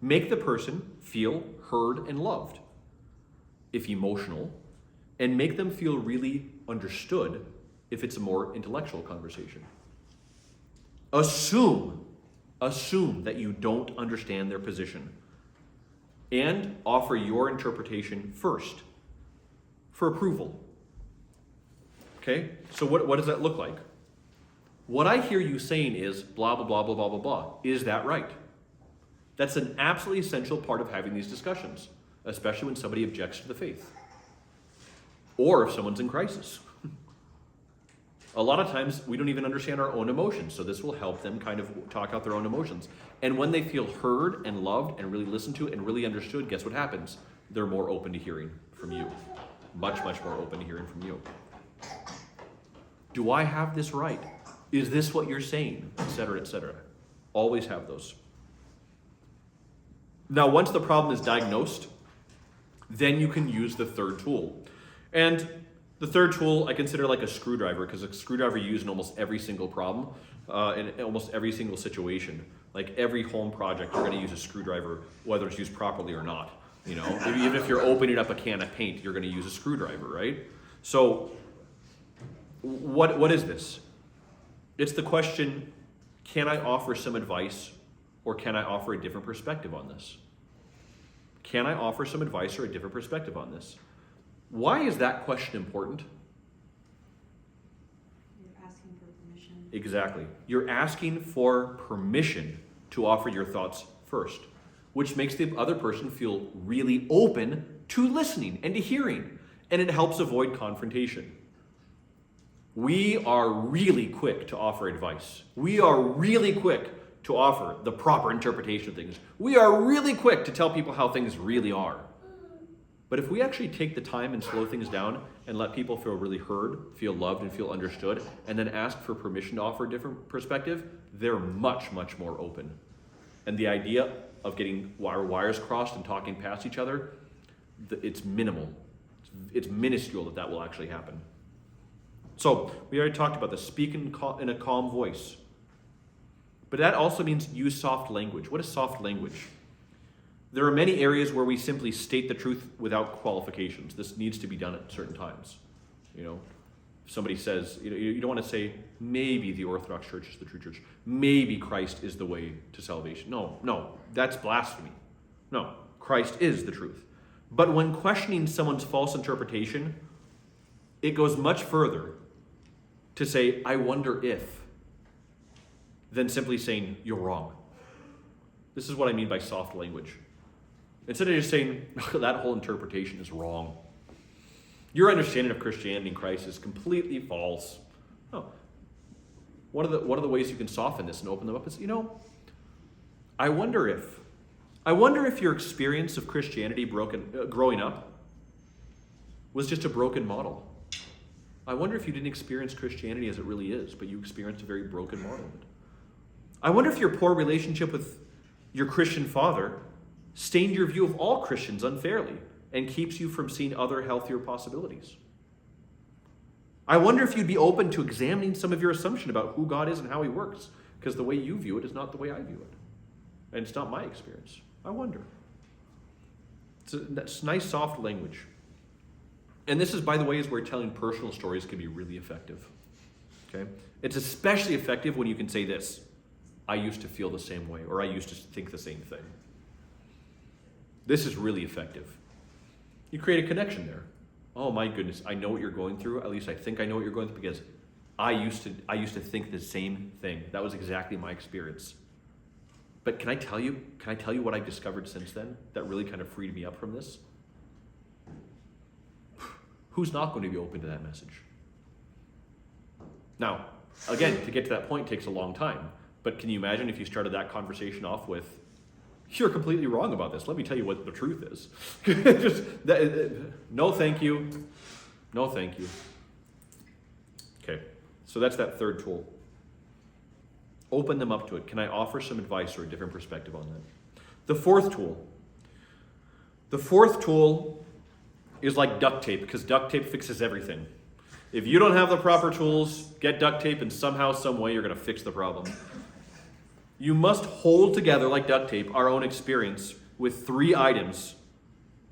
Make the person feel heard and loved, if emotional, and make them feel really understood if it's a more intellectual conversation. Assume that you don't understand their position, and offer your interpretation first for approval. Okay? So what does that look like? What I hear you saying is blah, blah, blah, blah, blah, blah, blah. Is that right? That's an absolutely essential part of having these discussions, especially when somebody objects to the faith, or if someone's in crisis. A lot of times we don't even understand our own emotions, so this will help them kind of talk out their own emotions. And when they feel heard and loved and really listened to and really understood, guess what happens? They're more open to hearing from you. Much, much more open to hearing from you. Do I have this right? Is this what you're saying? Etc., etc. Always have those. Now, once the problem is diagnosed, then you can use the third tool. And the third tool I consider like a screwdriver, because a screwdriver you use in almost every single problem, in almost every single situation. Like every home project, you're going to use a screwdriver, whether it's used properly or not. Even if you're opening up a can of paint, you're going to use a screwdriver, right? So, what is this? It's the question, can I offer some advice, or can I offer a different perspective on this? Can I offer some advice or a different perspective on this? Why is that question important? You're asking for permission. Exactly. You're asking for permission to offer your thoughts first, which makes the other person feel really open to listening and to hearing, and it helps avoid confrontation. We are really quick to offer advice. We are really quick to offer the proper interpretation of things. We are really quick to tell people how things really are. But if we actually take the time and slow things down and let people feel really heard, feel loved, and feel understood, and then ask for permission to offer a different perspective, they're much, much more open. And the idea of getting wires crossed and talking past each other, it's minimal. It's minuscule that will actually happen. So we already talked about this. Speak in a calm voice. But that also means use soft language. What is soft language? There are many areas where we simply state the truth without qualifications. This needs to be done at certain times. If somebody says, you don't want to say, maybe the Orthodox Church is the true church. Maybe Christ is the way to salvation. No, that's blasphemy. No, Christ is the truth. But when questioning someone's false interpretation, it goes much further to say, I wonder if, than simply saying, you're wrong. This is what I mean by soft language. Instead of just saying, that whole interpretation is wrong. Your understanding of Christianity and Christ is completely false. No. One of the ways you can soften this and open them up is, I wonder if your experience of Christianity growing up was just a broken model. I wonder if you didn't experience Christianity as it really is, but you experienced a very broken model of it. I wonder if your poor relationship with your Christian father stained your view of all Christians unfairly and keeps you from seeing other healthier possibilities. I wonder if you'd be open to examining some of your assumption about who God is and how he works, because the way you view it is not the way I view it. And it's not my experience. I wonder. That's nice, soft language. And this is, by the way, is where telling personal stories can be really effective. Okay? It's especially effective when you can say this: I used to feel the same way, or I used to think the same thing. This is really effective. You create a connection there. Oh my goodness, I know what you're going through. At least I think I know what you're going through, because I used to think the same thing. That was exactly my experience. But can I tell you what I've discovered since then that really kind of freed me up from this? Who's not going to be open to that message? Now, again, to get to that point takes a long time. But can you imagine if you started that conversation off with, "You're completely wrong about this. Let me tell you what the truth is." No, thank you. No, thank you. Okay, so that's that third tool. Open them up to it. Can I offer some advice or a different perspective on that? The fourth tool. The fourth tool is like duct tape, because duct tape fixes everything. If you don't have the proper tools, get duct tape, and somehow, some way, you're going to fix the problem. You must hold together, like duct tape, our own experience with 3 items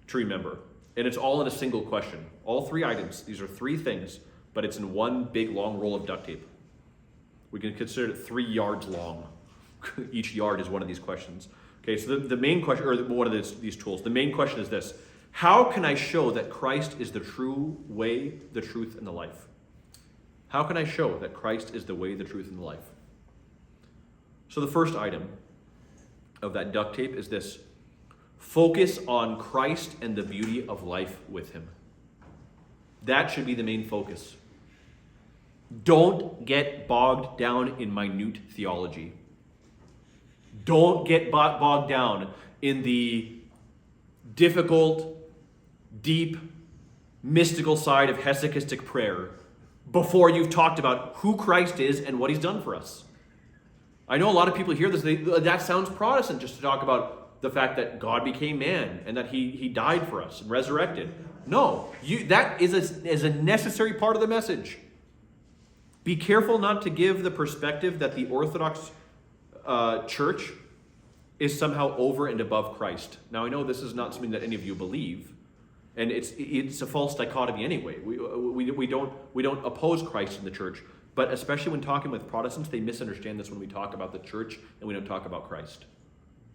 to remember. And it's all in a single question. All 3 items. These are 3 things, but it's in one big, long roll of duct tape. We can consider it 3 yards long. Each yard is one of these questions. Okay, so the main question, or one of these tools, the main question is this: how can I show that Christ is the true way, the truth, and the life? How can I show that Christ is the way, the truth, and the life? So the first item of that duct tape is this: focus on Christ and the beauty of life with him. That should be the main focus. Don't get bogged down in minute theology. Don't get bogged down in the difficult, deep, mystical side of hesychastic prayer before you've talked about who Christ is and what he's done for us. I know a lot of people hear this, that sounds Protestant, just to talk about the fact that God became man and that he died for us and resurrected. No, that is a necessary part of the message. Be careful not to give the perspective that the Orthodox Church is somehow over and above Christ. Now, I know this is not something that any of you believe, and it's a false dichotomy anyway. We don't oppose Christ in the church, but especially when talking with Protestants, they misunderstand this when we talk about the church and we don't talk about Christ.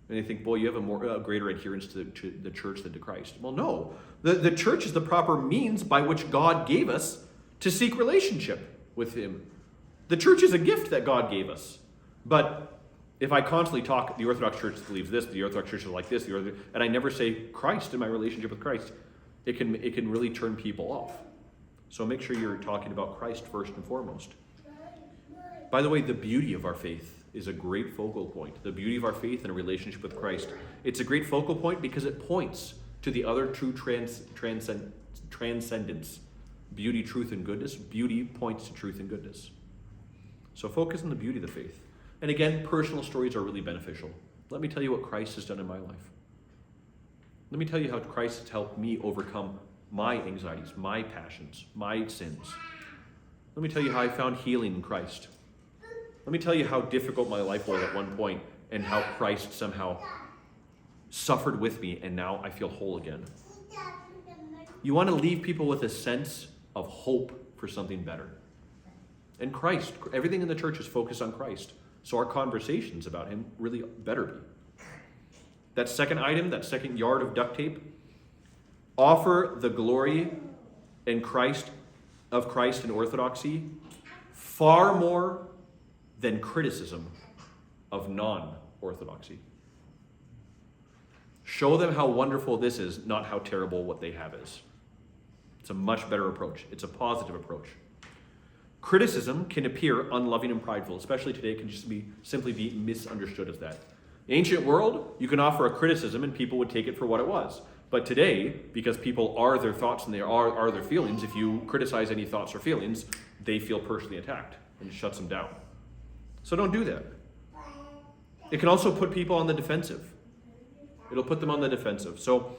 And they think, boy, you have a greater adherence to the church than to Christ. Well, no. The church is the proper means by which God gave us to seek relationship with him. The church is a gift that God gave us. But if I constantly talk, the Orthodox Church believes this, the Orthodox Church is like this, and I never say Christ in my relationship with Christ, it can really turn people off. So make sure you're talking about Christ first and foremost. By the way, the beauty of our faith is a great focal point. The beauty of our faith and a relationship with Christ. It's a great focal point because it points to the other true transcendence. Beauty, truth, and goodness. Beauty points to truth and goodness. So focus on the beauty of the faith. And again, personal stories are really beneficial. Let me tell you what Christ has done in my life. Let me tell you how Christ has helped me overcome my anxieties, my passions, my sins. Let me tell you how I found healing in Christ. Let me tell you how difficult my life was at one point and how Christ somehow suffered with me and now I feel whole again. You want to leave people with a sense of hope for something better. And Christ, everything in the church is focused on Christ. So our conversations about him really better be. That second item, that second yard of duct tape, offer the glory of Christ in orthodoxy far more than criticism of non-orthodoxy. Show them how wonderful this is, not how terrible what they have is. It's a much better approach. It's a positive approach. Criticism can appear unloving and prideful, especially today. It can just simply be misunderstood as that. Ancient world, you can offer a criticism and people would take it for what it was. But today, because people are their thoughts and they are their feelings, if you criticize any thoughts or feelings, they feel personally attacked and it shuts them down. So don't do that. It can also put people on the defensive. It'll put them on the defensive. So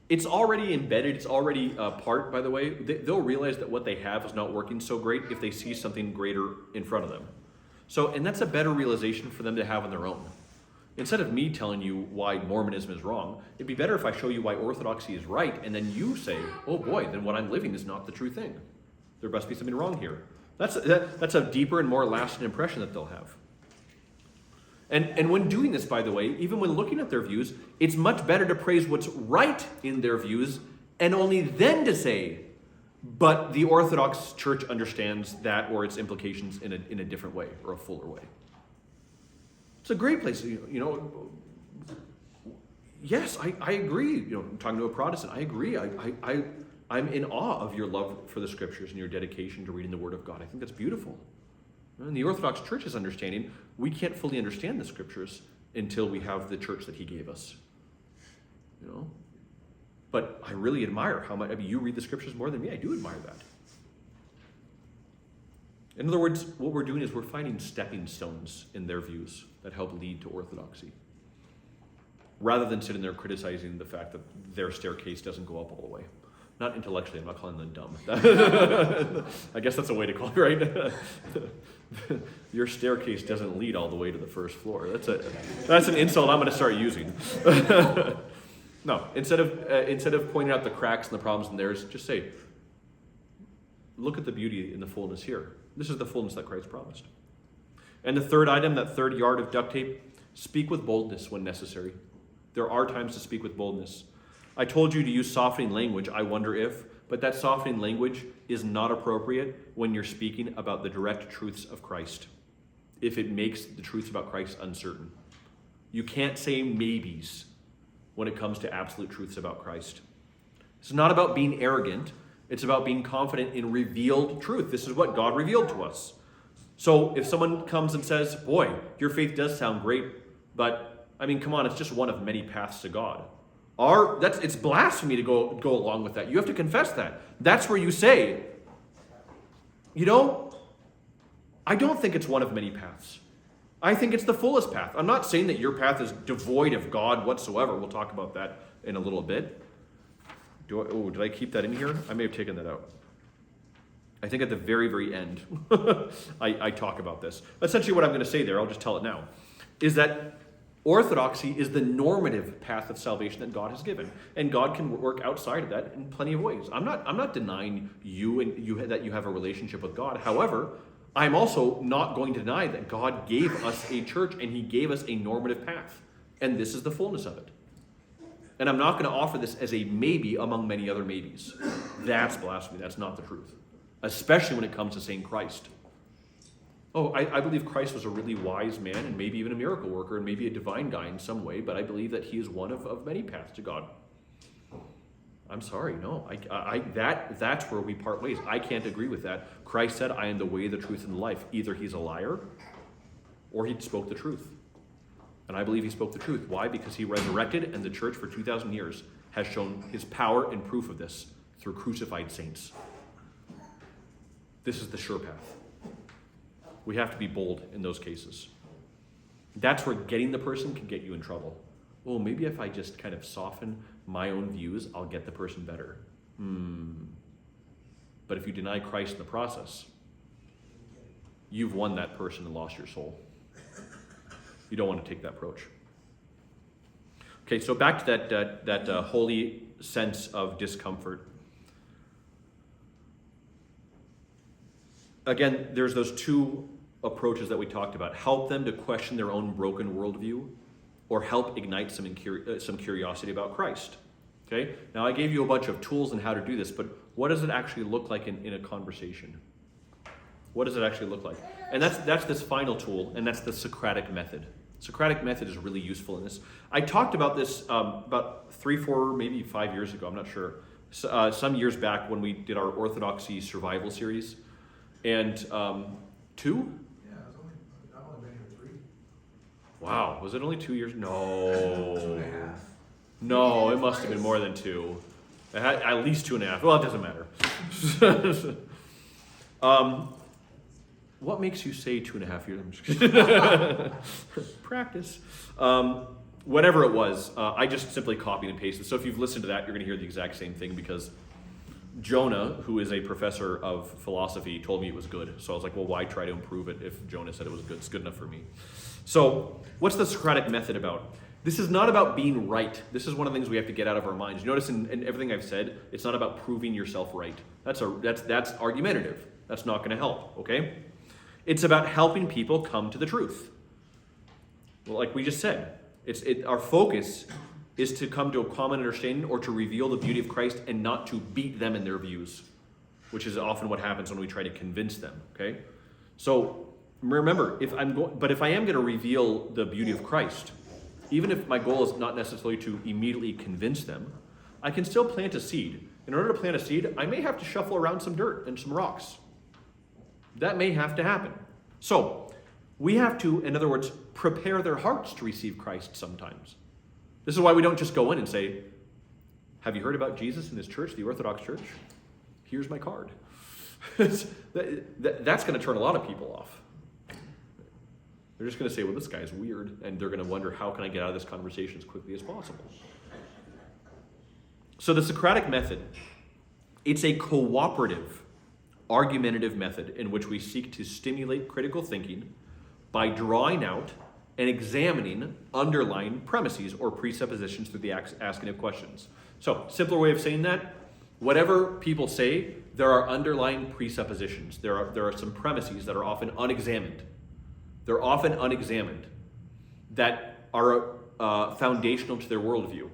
it's already embedded, it's already a part, by the way. They'll realize that what they have is not working so great if they see something greater in front of them. So, and that's a better realization for them to have on their own. Instead of me telling you why Mormonism is wrong, it'd be better if I show you why Orthodoxy is right, and then you say, oh boy, then what I'm living is not the true thing. There must be something wrong here. That's a deeper and more lasting impression that they'll have. And when doing this, by the way, even when looking at their views, it's much better to praise what's right in their views, and only then to say, but the Orthodox Church understands that or its implications in a different way or a fuller way. It's a great place. Yes, I agree. I'm talking to a Protestant. I agree. I'm in awe of your love for the Scriptures and your dedication to reading the Word of God. I think that's beautiful. And the Orthodox Church's understanding, we can't fully understand the Scriptures until we have the church that He gave us. But I really admire how much, you read the Scriptures more than me. I do admire that. In other words, what we're doing is we're finding stepping stones in their views that help lead to orthodoxy, rather than sitting there criticizing the fact that their staircase doesn't go up all the way. Not intellectually, I'm not calling them dumb. I guess that's a way to call it, right? Your staircase doesn't lead all the way to the first floor. That's an insult I'm going to start using. No, instead of pointing out the cracks and the problems in theirs, just say, look at the beauty and the fullness here. This is the fullness that Christ promised. And the third item, that third yard of duct tape, speak with boldness when necessary. There are times to speak with boldness. I told you to use softening language, I wonder if, but that softening language is not appropriate when you're speaking about the direct truths of Christ, if it makes the truths about Christ uncertain. You can't say maybes when it comes to absolute truths about Christ. It's not about being arrogant. It's about being confident in revealed truth. This is what God revealed to us. So if someone comes and says, boy, your faith does sound great, but come on, it's just one of many paths to God. It's blasphemy to go along with that. You have to confess that. That's where you say, I don't think it's one of many paths. I think it's the fullest path. I'm not saying that your path is devoid of God whatsoever. We'll talk about that in a little bit. Did I keep that in here? I may have taken that out. I think at the very, very end, I talk about this. Essentially what I'm going to say there, I'll just tell it now, is that orthodoxy is the normative path of salvation that God has given. And God can work outside of that in plenty of ways. I'm not denying that you have a relationship with God. However, I'm also not going to deny that God gave us a church and He gave us a normative path. And this is the fullness of it. And I'm not going to offer this as a maybe among many other maybes. That's blasphemy. That's not the truth. Especially when it comes to saying Christ. I believe Christ was a really wise man and maybe even a miracle worker and maybe a divine guy in some way, but I believe that He is one of many paths to God. I'm sorry, no. That's where we part ways. I can't agree with that. Christ said, I am the way, the truth, and the life. Either He's a liar or He spoke the truth. And I believe He spoke the truth. Why? Because He resurrected, and the church for 2,000 years has shown His power and proof of this through crucified saints. This is the sure path. We have to be bold in those cases. That's where getting the person can get you in trouble. Well, maybe if I just kind of soften my own views, I'll get the person better. But if you deny Christ in the process, you've won that person and lost your soul. You don't want to take that approach. Okay, so back to that holy sense of discomfort. Again, there's those two approaches that we talked about. Help them to question their own broken worldview, or help ignite some curiosity about Christ. Okay? Now, I gave you a bunch of tools on how to do this, but what does it actually look like in a conversation? What does it actually look like? And that's this final tool, and that's the Socratic method. Socratic method is really useful in this. I talked about this about 3, 4, maybe 5 years ago, I'm not sure. Some years back when we did our Orthodoxy survival series. And 2? Yeah, I've only been here Wow, was it only 2 years? Two No. and a half. No, it must have been more than 2. It had at least 2.5. Well, it doesn't matter. What makes you say 2.5 years? I'm just kidding. Practice. Whatever it was, I just simply copied and pasted. So if you've listened to that, you're going to hear the exact same thing because Jonah, who is a professor of philosophy, told me it was good. So I was like, well, why try to improve it if Jonah said it was good? It's good enough for me. So what's the Socratic method about? This is not about being right. This is one of the things we have to get out of our minds. You notice in everything I've said, it's not about proving yourself right. That's argumentative. That's not going to help, okay? It's about helping people come to the truth. Well, like we just said, our focus is to come to a common understanding or to reveal the beauty of Christ and not to beat them in their views, which is often what happens when we try to convince them, okay? So remember, if I am going to reveal the beauty of Christ, even if my goal is not necessarily to immediately convince them, I can still plant a seed. In order to plant a seed, I may have to shuffle around some dirt and some rocks. That may have to happen. So we have to, in other words, prepare their hearts to receive Christ sometimes. This is why we don't just go in and say, have you heard about Jesus and his church, the Orthodox Church? Here's my card. That's going to turn a lot of people off. They're just going to say, well, this guy's weird, and they're going to wonder, how can I get out of this conversation as quickly as possible? So the Socratic method, it's a cooperative, argumentative method in which we seek to stimulate critical thinking by drawing out and examining underlying premises or presuppositions through the asking of questions. So, simpler way of saying that, whatever people say, there are underlying presuppositions. There are some premises that are often unexamined. They're often unexamined that are foundational to their worldview.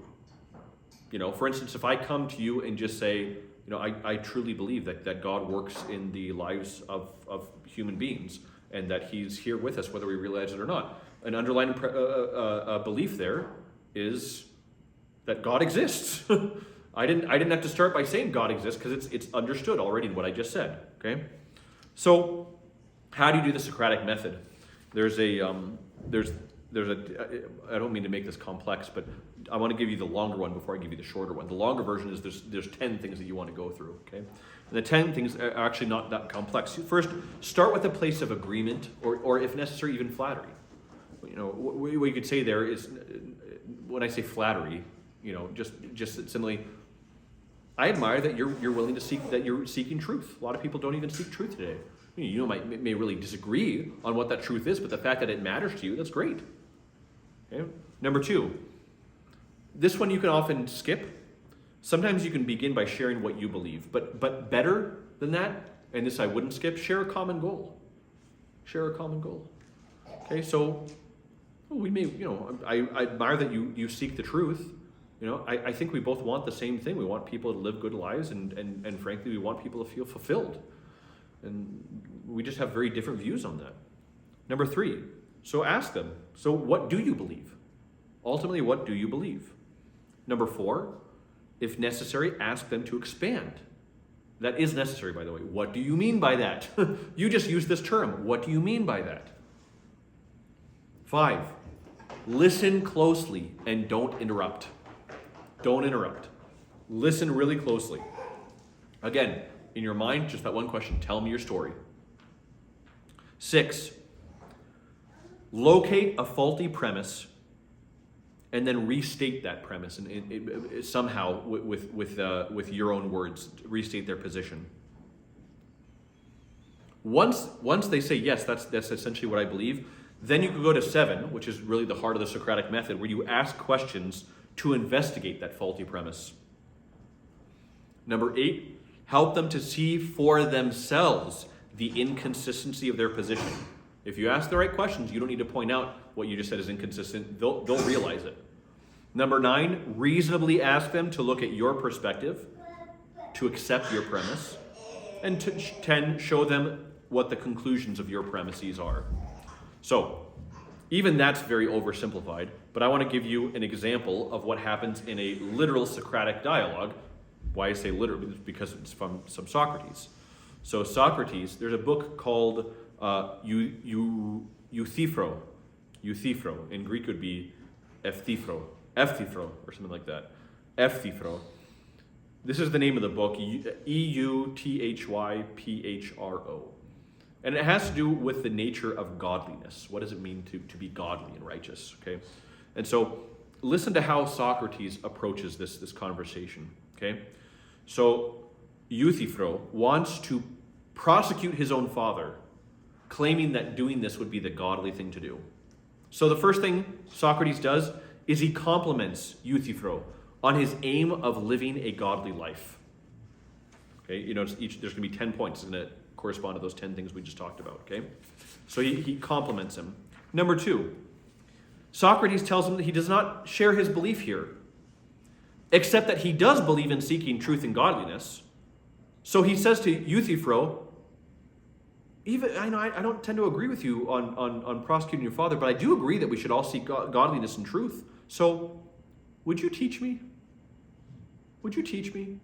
You know, for instance, if I come to you and just say, you know, I truly believe that God works in the lives of human beings and that he's here with us whether we realize it or not. An underlying belief there is that God exists. I didn't have to start by saying God exists because it's understood already in what I just said. Okay, so how do you do the Socratic method? There's a I don't mean to make this complex, but I want to give you the longer one before I give you the shorter one. The longer version is there's 10 things that you want to go through. Okay, and the 10 things are actually not that complex. First, start with a place of agreement, or if necessary, even flattery. You know, what you could say there is, when I say flattery, you know, just simply, I admire that you're willing to seek, that you're seeking truth. A lot of people don't even seek truth today. You know, may really disagree on what that truth is, but the fact that it matters to you, that's great. Okay? Number 2, this one you can often skip. Sometimes you can begin by sharing what you believe, but better than that, and this I wouldn't skip, share a common goal. Share a common goal. Okay, so we may, you know, I admire that you seek the truth. You know, I think we both want the same thing. We want people to live good lives, and frankly, we want people to feel fulfilled. And we just have very different views on that. Number 3, so ask them, so what do you believe? Ultimately, what do you believe? Number 4, if necessary, ask them to expand. That is necessary, by the way. What do you mean by that? You just used this term. What do you mean by that? 5, listen closely and don't interrupt. Don't interrupt. Listen really closely. Again, in your mind, just that one question, tell me your story. 6, locate a faulty premise and then restate that premise and somehow with your own words, restate their position. Once they say, yes, that's essentially what I believe, then you can go to 7, which is really the heart of the Socratic method, where you ask questions to investigate that faulty premise. Number 8, help them to see for themselves the inconsistency of their position. If you ask the right questions, you don't need to point out what you just said is inconsistent. They'll realize it. Number 9, reasonably ask them to look at your perspective, to accept your premise. And 10, show them what the conclusions of your premises are. So, even that's very oversimplified, but I want to give you an example of what happens in a literal Socratic dialogue. Why I say literal? Because it's from some Socrates. So Socrates, there's a book called Euthyphro. euthifro. In Greek it would be ephthifro, or something like that. Ephthifro. This is the name of the book, Euthyphro. And it has to do with the nature of godliness. What does it mean to be godly and righteous? Okay, and so listen to how Socrates approaches this conversation. Okay, so Euthyphro wants to prosecute his own father, claiming that doing this would be the godly thing to do. So the first thing Socrates does is he compliments Euthyphro on his aim of living a godly life. Okay, you notice there's going to be 10 points. It's going to correspond to those 10 things we just talked about. Okay, so he compliments him. Number 2, Socrates tells him that he does not share his belief here, except that he does believe in seeking truth and godliness. So he says to Euthyphro, I don't tend to agree with you on prosecuting your father, but I do agree that we should all seek godliness and truth. So would you teach me? Would you teach me?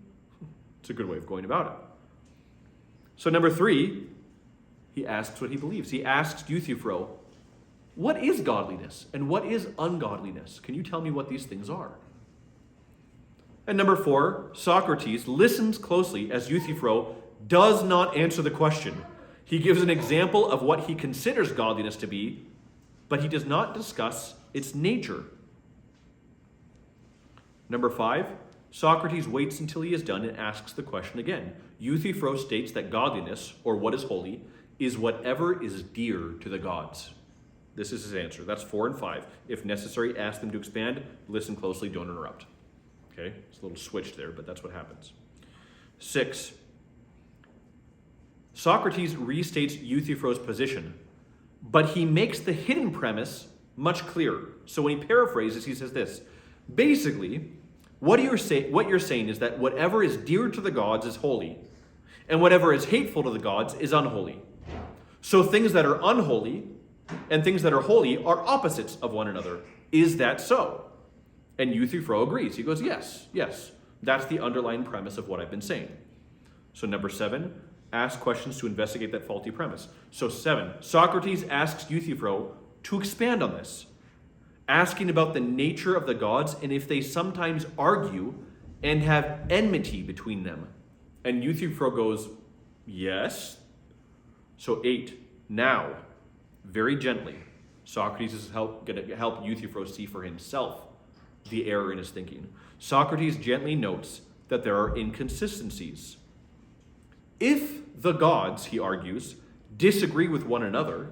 It's a good way of going about it. So number 3, he asks what he believes. He asks Euthyphro, what is godliness and what is ungodliness? Can you tell me what these things are? And number 4, Socrates listens closely as Euthyphro does not answer the question. He gives an example of what he considers godliness to be, but he does not discuss its nature. Number 5, Socrates waits until he is done and asks the question again. Euthyphro states that godliness, or what is holy, is whatever is dear to the gods. This is his answer. That's 4 and 5. If necessary, ask them to expand. Listen closely, don't interrupt. Okay, it's a little switched there, but that's what happens. 6, Socrates restates Euthyphro's position, but he makes the hidden premise much clearer. So when he paraphrases, he says this. Basically, what you're saying is that whatever is dear to the gods is holy, and whatever is hateful to the gods is unholy. So things that are unholy and things that are holy are opposites of one another. Is that so? And Euthyphro agrees. He goes, yes. That's the underlying premise of what I've been saying. So number 7, ask questions to investigate that faulty premise. So 7, Socrates asks Euthyphro to expand on this, asking about the nature of the gods and if they sometimes argue and have enmity between them. And Euthyphro goes, yes. So 8, now, very gently, Socrates is going to help Euthyphro see for himself the error in his thinking. Socrates gently notes that there are inconsistencies. If the gods, he argues, disagree with one another,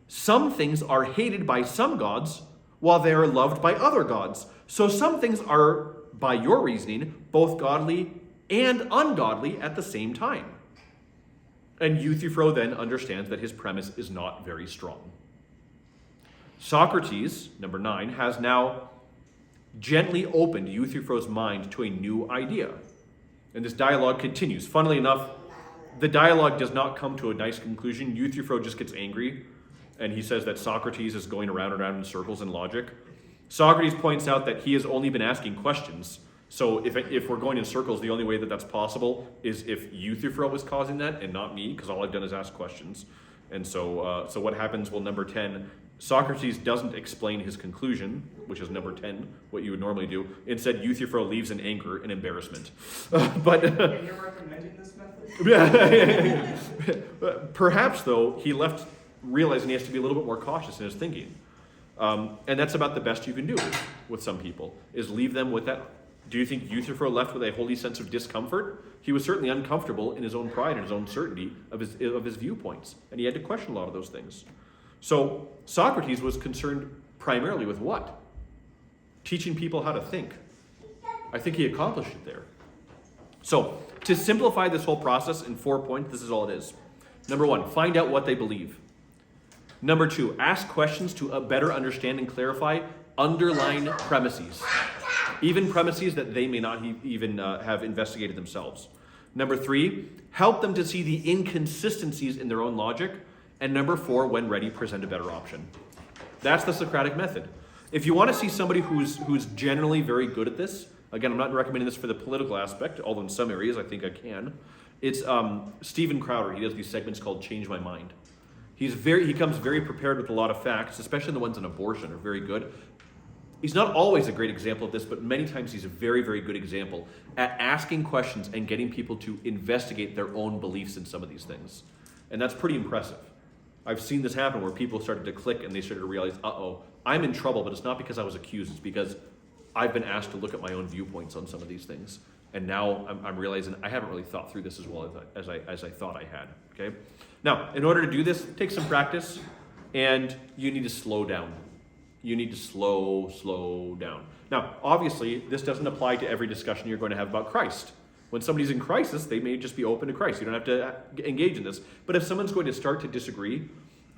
some things are hated by some gods while they are loved by other gods. So some things are, by your reasoning, both godly and ungodly at the same time. And Euthyphro then understands that his premise is not very strong. Socrates, number 9, has now gently opened Euthyphro's mind to a new idea. And this dialogue continues. Funnily enough, the dialogue does not come to a nice conclusion. Euthyphro just gets angry, and he says that Socrates is going around and around in circles in logic. Socrates points out that he has only been asking questions. So if we're going in circles, the only way that that's possible is if Euthyphro was causing that and not me, because all I've done is ask questions. And so what happens? Well, number 10, Socrates doesn't explain his conclusion, which is number 10, what you would normally do. Instead, Euthyphro leaves in anger and embarrassment. But and you're recommending this method? Perhaps, though, he left realizing he has to be a little bit more cautious in his thinking. And that's about the best you can do with some people, is leave them with that. Do you think Euthyphro left with a holy sense of discomfort? He was certainly uncomfortable in his own pride and his own certainty of his viewpoints, and he had to question a lot of those things. So Socrates was concerned primarily with what? Teaching people how to think. I think he accomplished it there. So to simplify this whole process in 4 points, this is all it is. Number 1, find out what they believe. Number 2, ask questions to better understand and clarify underlying premises, even premises that they may not even have investigated themselves. Number 3, help them to see the inconsistencies in their own logic. And number 4, when ready, present a better option. That's the Socratic method. If you want to see somebody who's generally very good at this, again, I'm not recommending this for the political aspect, although in some areas I think I can. It's Stephen Crowder. He does these segments called Change My Mind. He comes very prepared with a lot of facts, especially the ones on abortion are very good. He's not always a great example of this, but many times he's a very, very good example at asking questions and getting people to investigate their own beliefs in some of these things. And that's pretty impressive. I've seen this happen where people started to click and they started to realize, I'm in trouble, but it's not because I was accused, it's because I've been asked to look at my own viewpoints on some of these things. And now I'm realizing I haven't really thought through this as well as I thought I had, okay? Now, in order to do this, take some practice, and you need to slow down. You need to slow down. Now, obviously, this doesn't apply to every discussion you're going to have about Christ. When somebody's in crisis, they may just be open to Christ. You don't have to engage in this. But if someone's going to start to disagree,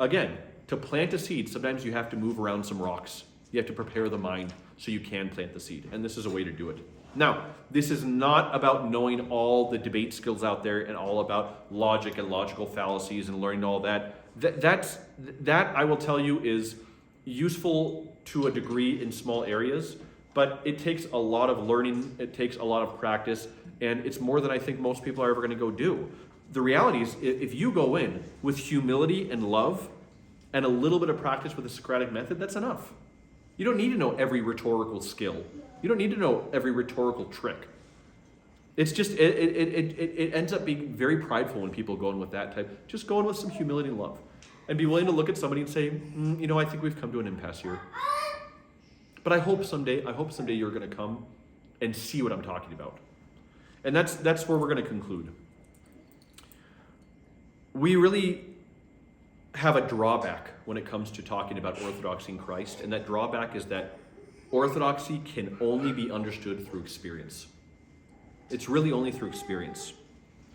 again, to plant a seed, sometimes you have to move around some rocks. You have to prepare the mind so you can plant the seed. And this is a way to do it. Now, this is not about knowing all the debate skills out there and all about logic and logical fallacies and learning all that. That I will tell you is useful to a degree in small areas, but it takes a lot of learning, it takes a lot of practice, and it's more than I think most people are ever going to go do. The reality is, if you go in with humility and love and a little bit of practice with the Socratic method, that's enough. You don't need to know every rhetorical skill. You don't need to know every rhetorical trick. It's just, it ends up being very prideful when people go in with that type. Just go in with some humility and love. And be willing to look at somebody and say, I think we've come to an impasse here. But I hope someday you're going to come and see what I'm talking about. And that's where we're going to conclude. We really have a drawback when it comes to talking about orthodoxy in Christ, and that drawback is that orthodoxy can only be understood through experience. It's really only through experience.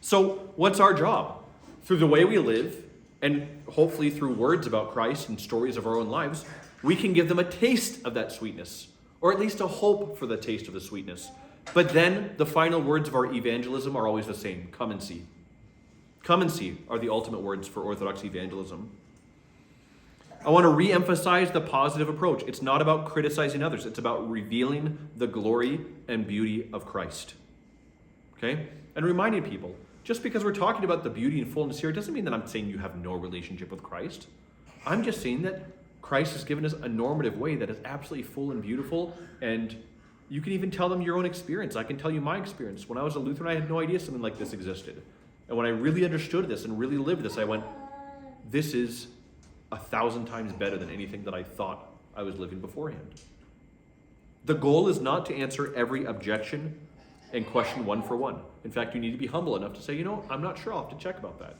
So what's our job? Through the way we live, and hopefully through words about Christ and stories of our own lives, we can give them a taste of that sweetness, or at least a hope for the taste of the sweetness. But then the final words of our evangelism are always the same. Come and see. Come and see are the ultimate words for Orthodox evangelism. I want to re-emphasize the positive approach. It's not about criticizing others. It's about revealing the glory and beauty of Christ. Okay? And reminding people, just because we're talking about the beauty and fullness here, it doesn't mean that I'm saying you have no relationship with Christ. I'm just saying that Christ has given us a normative way that is absolutely full and beautiful, and you can even tell them your own experience. I can tell you my experience. When I was a Lutheran, I had no idea something like this existed. And when I really understood this and really lived this, I went, this is 1,000 times better than anything that I thought I was living beforehand. The goal is not to answer every objection and question one for one. In fact, you need to be humble enough to say, I'm not sure, I'll have to check about that.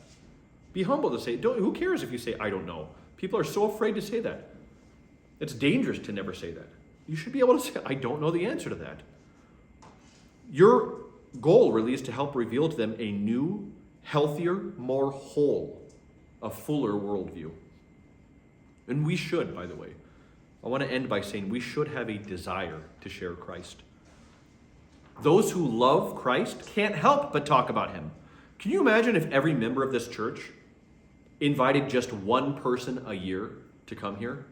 Be humble to say, who cares if you say, I don't know? People are so afraid to say that. It's dangerous to never say that. You should be able to say, I don't know the answer to that. Your goal really is to help reveal to them a new, healthier, more whole, a fuller worldview. And we should, by the way. I want to end by saying we should have a desire to share Christ. Those who love Christ can't help but talk about him. Can you imagine if every member of this church invited just one person a year to come here?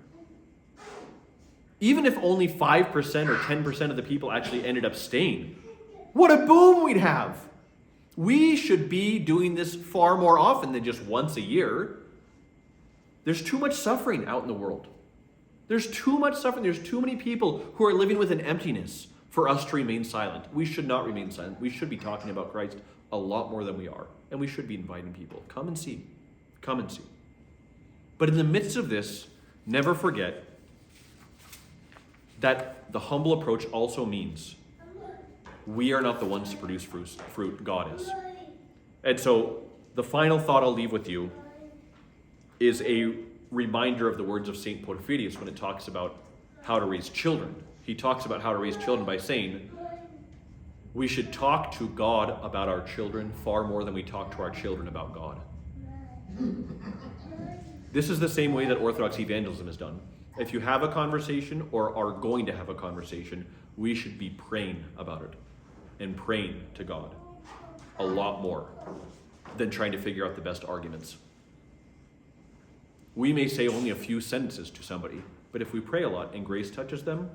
Even if only 5% or 10% of the people actually ended up staying, what a boom we'd have. We should be doing this far more often than just once a year. There's too much suffering out in the world. There's too much suffering. There's too many people who are living with an emptiness for us to remain silent. We should not remain silent. We should be talking about Christ a lot more than we are. And we should be inviting people. Come and see. Come and see. But in the midst of this, never forget that the humble approach also means we are not the ones to produce fruit. God is. And so the final thought I'll leave with you is a reminder of the words of St. Porphyrius when it talks about how to raise children. He talks about how to raise children by saying, we should talk to God about our children far more than we talk to our children about God. This is the same way that Orthodox evangelism is done. If you have a conversation or are going to have a conversation, we should be praying about it and praying to God a lot more than trying to figure out the best arguments. We may say only a few sentences to somebody, but if we pray a lot and grace touches them,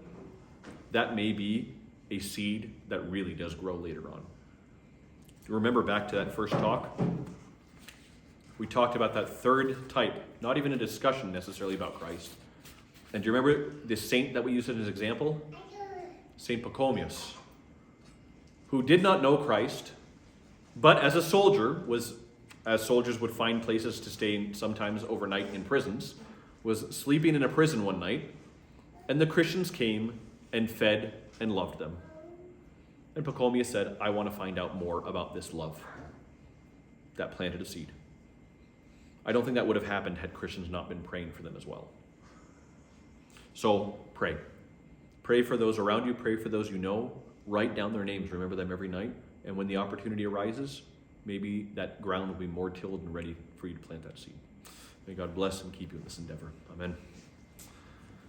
that may be a seed that really does grow later on. Remember back to that first talk? we talked about that third type, not even a discussion necessarily about Christ. And do you remember the saint that we used as an example? Saint Pachomius, who did not know Christ, but as a soldier, as soldiers would find places to stay sometimes overnight in prisons, was sleeping in a prison one night, and the Christians came and fed and loved them. And Pachomius said, I want to find out more about this love. That planted a seed. I don't think that would have happened had Christians not been praying for them as well. So pray. Pray for those around you. Pray for those you know. Write down their names. Remember them every night. And when the opportunity arises, maybe that ground will be more tilled and ready for you to plant that seed. May God bless and keep you in this endeavor. Amen.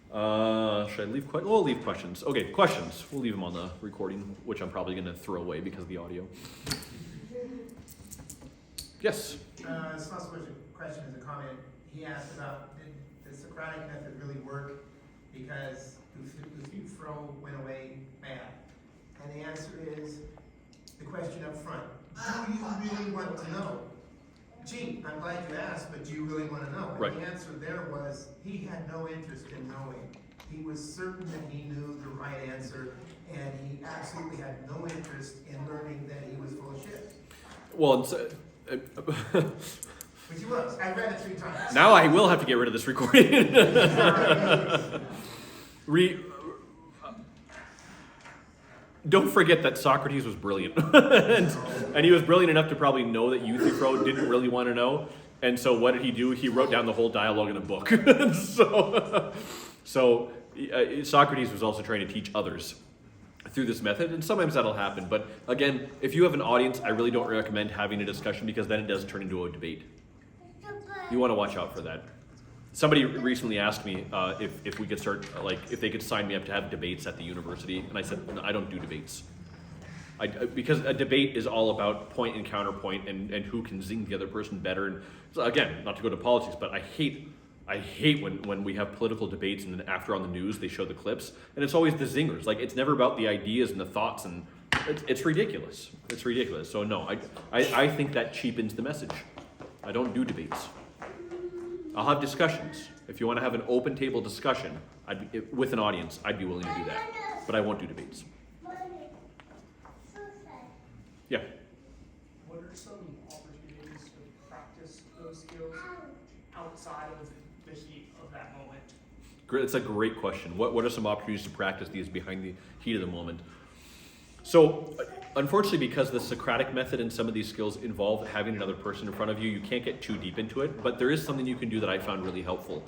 Should I leave questions? We'll leave questions. Okay, questions. We'll leave them on the recording, which I'm probably going to throw away because of the audio. Yes? It's not so much a question as a comment. He asked about, did the Socratic method really work because Euthyphro went away mad? And the answer is the question up front. Do you really want to know? Gee, I'm glad you asked, but do you really want to know? And right. The answer there was he had no interest in knowing. He was certain that he knew the right answer, and he absolutely had no interest in learning that he was full of shit. Well, Which he was. I read it 3 times. Now I will have to get rid of this recording. Don't forget that Socrates was brilliant. and he was brilliant enough to probably know that Euthyphro didn't really want to know. And so what did he do? He wrote down the whole dialogue in a book. so Socrates was also trying to teach others through this method, and sometimes that'll happen. But again, if you have an audience, I really don't recommend having a discussion because then it does turn into a debate. You want to watch out for that. Somebody recently asked me if we could start, if they could sign me up to have debates at the university, and I said, no, I don't do debates. Because a debate is all about point and counterpoint and who can zing the other person better. And so again, not to go to politics, but I hate when we have political debates and then after on the news they show the clips, and it's always the zingers. It's never about the ideas and the thoughts, and it's ridiculous. It's ridiculous. So no, I think that cheapens the message. I don't do debates. I'll have discussions. If you want to have an open table discussion with an audience, I'd be willing to do that. But I won't do debates. Yeah. What are some opportunities to practice those skills outside of the heat of that moment? It's a great question. What are some opportunities to practice these behind the heat of the moment? So, unfortunately, because the Socratic method and some of these skills involve having another person in front of you, you can't get too deep into it, but there is something you can do that I found really helpful.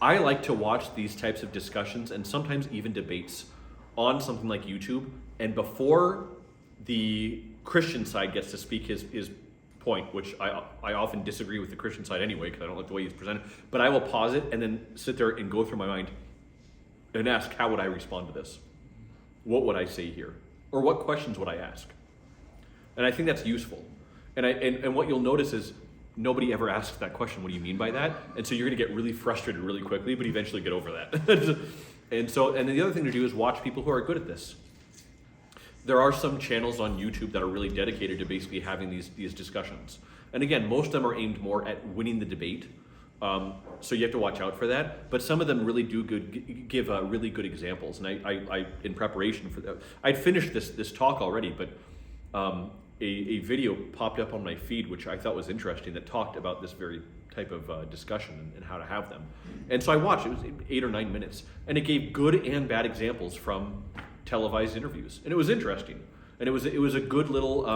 I like to watch these types of discussions and sometimes even debates on something like YouTube, and before the Christian side gets to speak his point, which I often disagree with the Christian side anyway, because I don't like the way he's presented, but I will pause it and then sit there and go through my mind and ask, how would I respond to this? What would I say here? Or what questions would I ask? And I think that's useful. And what you'll notice is nobody ever asks that question, what do you mean by that? And so you're gonna get really frustrated really quickly, but eventually get over that. and then the other thing to do is watch people who are good at this. There are some channels on YouTube that are really dedicated to basically having these discussions. And again, most of them are aimed more at winning the debate. So you have to watch out for that. But some of them really do give really good examples. And I in preparation for that, I'd finished this talk already, but a video popped up on my feed, which I thought was interesting, that talked about this very type of discussion and how to have them. And so I watched. It was 8 or 9 minutes, and it gave good and bad examples from televised interviews, and it was interesting. And it was a good little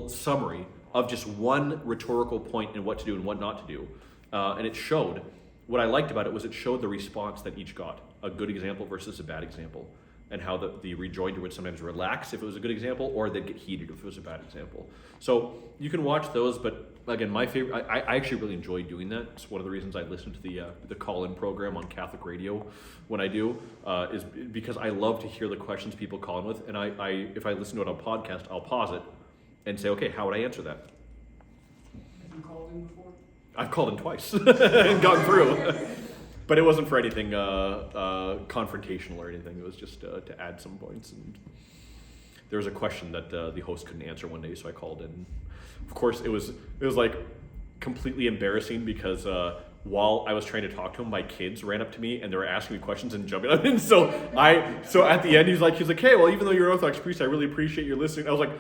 summary of just one rhetorical point and what to do and what not to do. And it showed, what I liked about it was it showed the response that each got, a good example versus a bad example, and how the rejoinder would sometimes relax if it was a good example, or they'd get heated if it was a bad example. So you can watch those, but again, my favorite, I actually really enjoy doing that. It's one of the reasons I listen to the call-in program on Catholic radio when I do, is because I love to hear the questions people call in with, and if I listen to it on podcast, I'll pause it and say, okay, how would I answer that? Have you called in before? I've called in twice and gotten through. But it wasn't for anything confrontational or anything. It was just to add some points. And there was a question that the host couldn't answer one day, so I called in. Of course, it was like completely embarrassing because while I was trying to talk to him, my kids ran up to me and they were asking me questions and jumping up. And so at the end, he's like, hey, well, even though you're an Orthodox priest, I really appreciate you listening. I was like,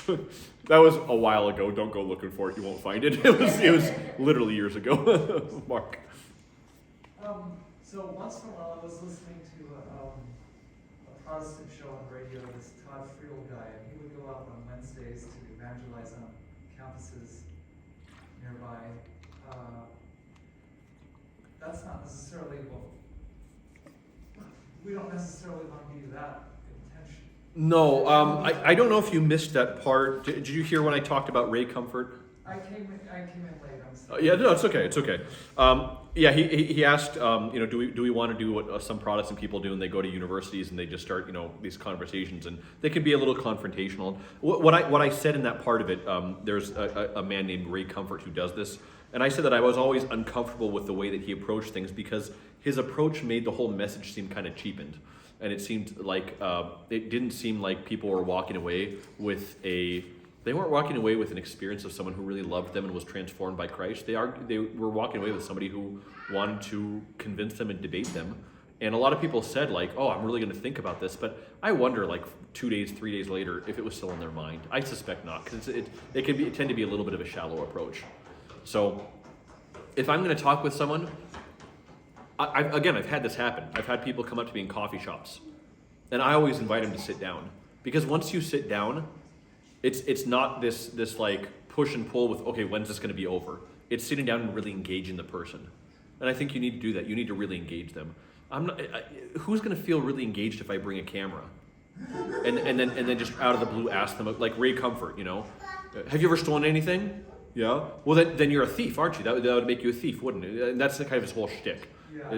So that was a while ago. Don't go looking for it. You won't find it. It was literally years ago. Mark. So once in a while, I was listening to a Protestant show on radio. This Todd Friel guy, and he would go out on Wednesdays to evangelize on campuses nearby. That's not necessarily we don't necessarily want to do that intentionally. No, I don't know if you missed that part. Did you hear when I talked about Ray Comfort? I came in late. I'm sorry. Yeah, no, it's okay. It's okay. Yeah, he asked, do we want to do what some Protestant people do, and they go to universities and they just start, these conversations, and they can be a little confrontational. What I said in that part of it, there's a man named Ray Comfort who does this, and I said that I was always uncomfortable with the way that he approached things because his approach made the whole message seem kind of cheapened, and it seemed like it didn't seem like people were walking away with They weren't walking away with an experience of someone who really loved them and was transformed by Christ. They were walking away with somebody who wanted to convince them and debate them. And a lot of people said, like, oh, I'm really going to think about this. But I wonder, like, 2 days, 3 days later, if it was still in their mind. I suspect not, because it can tend to be a little bit of a shallow approach. So if I'm going to talk with someone, I've had this happen. I've had people come up to me in coffee shops. And I always invite them to sit down. Because once you sit down, it's not this like push and pull with, okay, when's this going to be over? It's sitting down and really engaging the person. And I think you need to do that. You need to really engage them. Who's going to feel really engaged if I bring a camera? And then just out of the blue ask them, like Ray Comfort, have you ever stolen anything? Yeah. Well, then you're a thief, aren't you? That would make you a thief, wouldn't it? And that's the kind of his whole shtick. Yeah.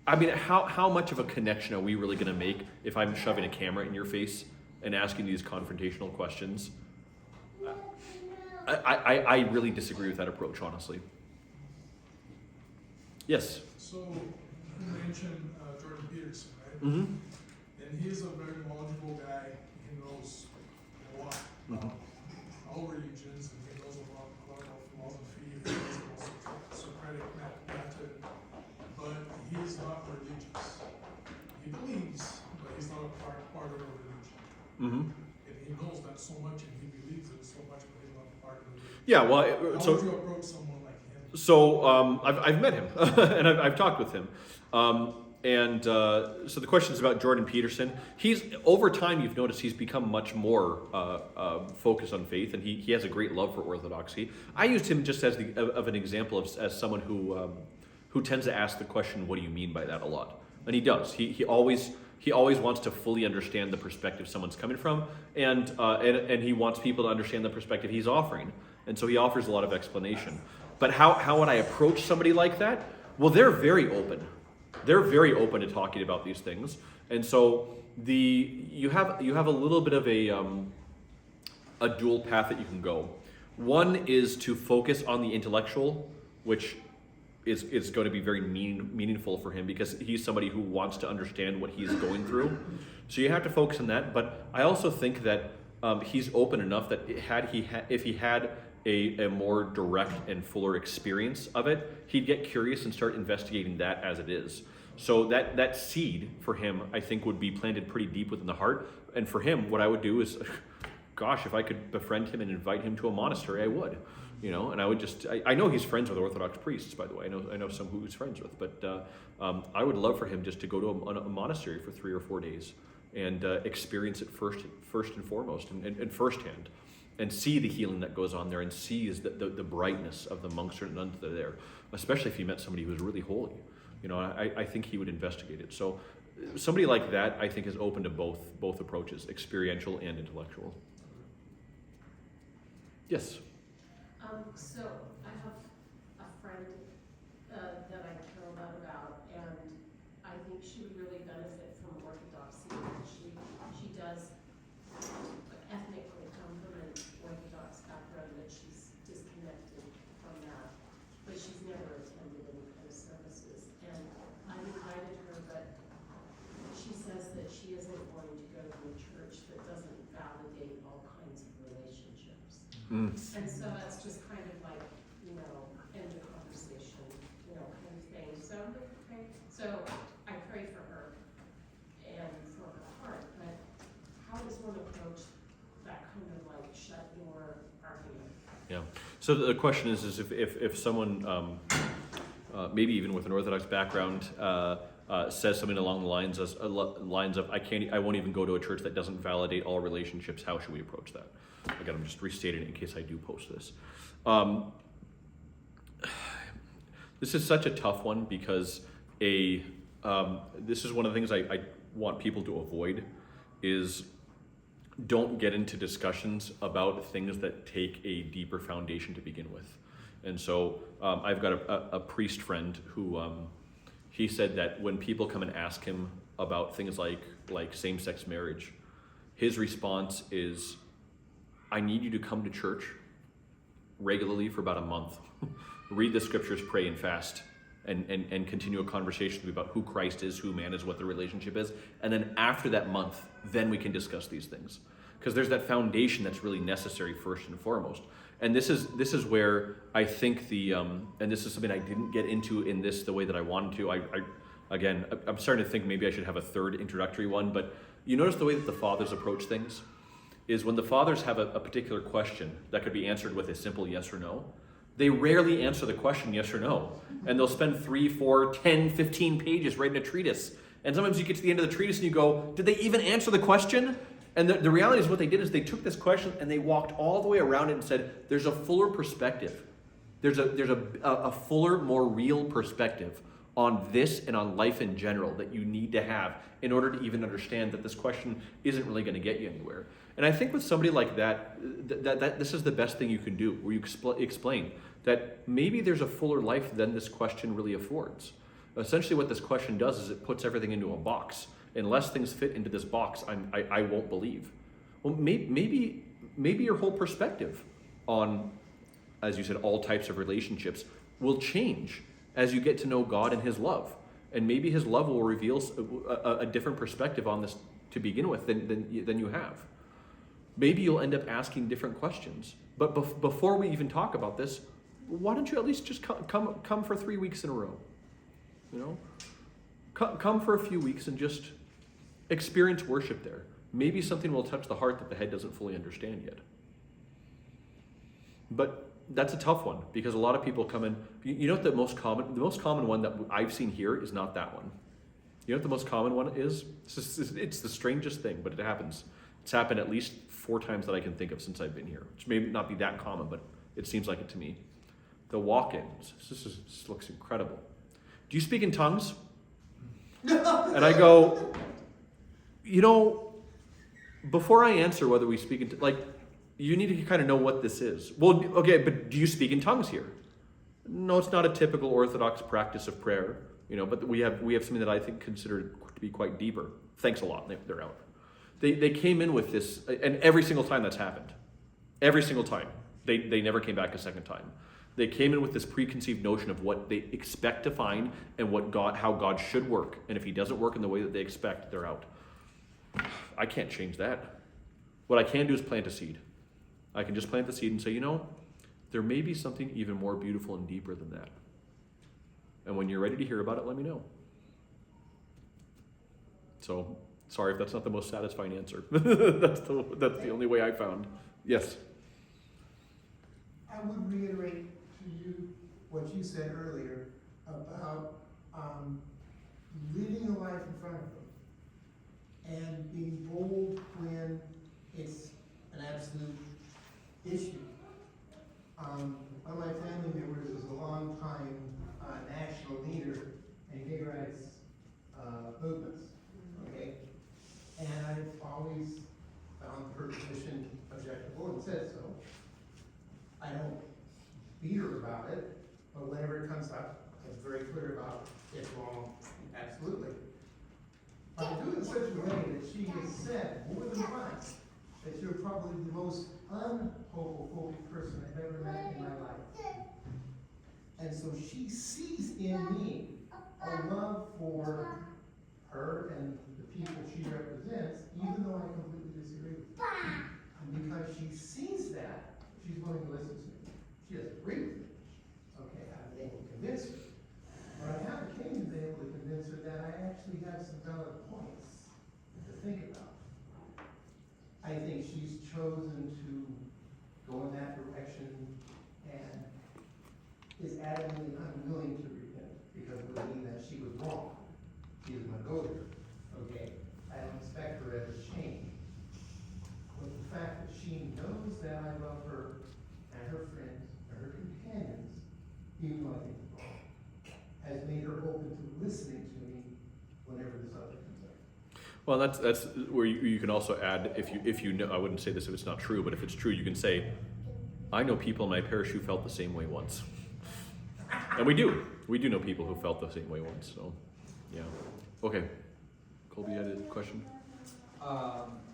I mean, how much of a connection are we really going to make if I'm shoving a camera in your face and asking these confrontational questions? I really disagree with that approach, honestly. Yes? So, you mentioned Jordan Peterson, right? Mm-hmm. And he's a very knowledgeable guy. He knows a lot about all religions, and he knows a lot about philosophy, he knows about Socratic method, but he's not religious. He believes, but he's not a part of a religion. Mm-hmm. And he knows that so much, and he believes it so much, but he's not a part of it. Yeah, well, How would you approach someone like him? So I've met him and I've talked with him, so the question is about Jordan Peterson. He's over time, you've noticed he's become much more focused on faith, and he has a great love for orthodoxy. I used him just as an example as someone who tends to ask the question, "What do you mean by that?" a lot, and he does. He always wants to fully understand the perspective someone's coming from, and he wants people to understand the perspective he's offering, and so he offers a lot of explanation. But how would I approach somebody like that? Well, they're very open. They're very open to talking about these things, and so you have a little bit of a dual path that you can go. One is to focus on the intellectual, which is going to be very meaningful for him because he's somebody who wants to understand what he's going through. So you have to focus on that. But I also think that he's open enough that if he had a more direct and fuller experience of it, he'd get curious and start investigating that as it is. So that seed for him, I think, would be planted pretty deep within the heart. And for him, what I would do is, gosh, if I could befriend him and invite him to a monastery, I would. And I would I know he's friends with Orthodox priests, by the way. I know some who he's friends with, but I would love for him just to go to a monastery for 3 or 4 days and experience it first and foremost and firsthand, and see the healing that goes on there, and see the brightness of the monks and nuns that are there, especially if he met somebody who was really holy. I think he would investigate it. So somebody like that, I think, is open to both approaches, experiential and intellectual. Yes? So I have a friend that I care a lot about, and I think she would really benefit from Orthodoxy. She does ethnically come from an Orthodox background, that she's disconnected from that, but she's never attended any kind of services. And I've invited her Mm. And so it's just kind of like, end of conversation, kind of thing. So, okay, so I pray for her and for her heart, but how does one approach that kind of like shut door argument? Yeah. So the question is if someone, maybe even with an Orthodox background, says something along the lines of I won't even go to a church that doesn't validate all relationships. How should we approach that? Again, I'm just restating it in case I do post this. This is such a tough one because this is one of the things I want people to avoid is don't get into discussions about things that take a deeper foundation to begin with. And so I've got a priest friend who he said that when people come and ask him about things like same-sex marriage, his response is, I need you to come to church regularly for about a month, read the scriptures, pray and fast, and continue a conversation about who Christ is, who man is, what the relationship is. And then after that month, then we can discuss these things. Because there's that foundation that's really necessary first and foremost. And this is where I think and this is something I didn't get into in this the way that I wanted to. I'm starting to think maybe I should have a third introductory one, but you notice the way that the fathers approach things is when the fathers have a particular question that could be answered with a simple yes or no, they rarely answer the question yes or no. And they'll spend 3, 4, 10, 15 pages writing a treatise. And sometimes you get to the end of the treatise and you go, did they even answer the question? And the reality is what they did is they took this question and they walked all the way around it and said, there's a fuller perspective. There's a fuller, more real perspective on this and on life in general that you need to have in order to even understand that this question isn't really going to get you anywhere. And I think with somebody like that this is the best thing you can do, where you explain that maybe there's a fuller life than this question really affords. Essentially what this question does is it puts everything into a box. Unless things fit into this box, I won't believe. Well, maybe your whole perspective on, as you said, all types of relationships will change as you get to know God and His love. And maybe His love will reveal a different perspective on this to begin with than you have. Maybe you'll end up asking different questions. But before we even talk about this, why don't you at least just come for 3 weeks in a row? Come for a few weeks and just experience worship there. Maybe something will touch the heart that the head doesn't fully understand yet. But that's a tough one because a lot of people come in. You know what the most common one that I've seen here is not that one. You know what the most common one is? It's the strangest thing, but it happens. It's happened at least 4 times that I can think of since I've been here, which may not be that common, but it seems like it to me. The walk-ins. This looks incredible. Do you speak in tongues? And I go, before I answer whether we speak in you need to kind of know what this is. Well, okay, but do you speak in tongues here? No, it's not a typical Orthodox practice of prayer, but we have something that I think considered to be quite deeper. Thanks a lot, they're out. They came in with this, and every single time that's happened, every single time, they never came back a second time. They came in with this preconceived notion of what they expect to find and how God should work. And if He doesn't work in the way that they expect, they're out. I can't change that. What I can do is plant a seed. I can just plant the seed and say, there may be something even more beautiful and deeper than that. And when you're ready to hear about it, let me know. So, sorry if that's not the most satisfying answer. That's the only way I found. Yes? I would reiterate to you what you said earlier about living a life in front of them and being bold when it's an absolute issue. One of my family members is a long-time national leader in gay rights movements, okay? And I've always found her position objectionable and said so. I don't beat her about it, but whenever it comes up, I'm very clear about it's wrong, absolutely. But I do it in such a way that she has said more than once that you're probably the most unhomophobic person I've ever met in my life. And so she sees in me a love for her and the people she represents, even though I completely disagree with her. And because she sees that, she's She doesn't agree with me. Okay, I've been able to convince her. But I haven't been able to convince her that I actually have some valid points to think about. I think she's chosen to go in that direction and is adamantly unwilling to repent because of believing that she was wrong. She is my go-there. Okay, I don't expect her ever to change. But the fact that she knows that I love her and her friends and her companions, even though I think it's wrong, has made her open to listening to me whenever this other comes up. Well, that's where you can also add, if you know, I wouldn't say this if it's not true, but if it's true, you can say, I know people in my parish who felt the same way once. And we do know people who felt the same way once, so, yeah. Okay. Colby, you had a question?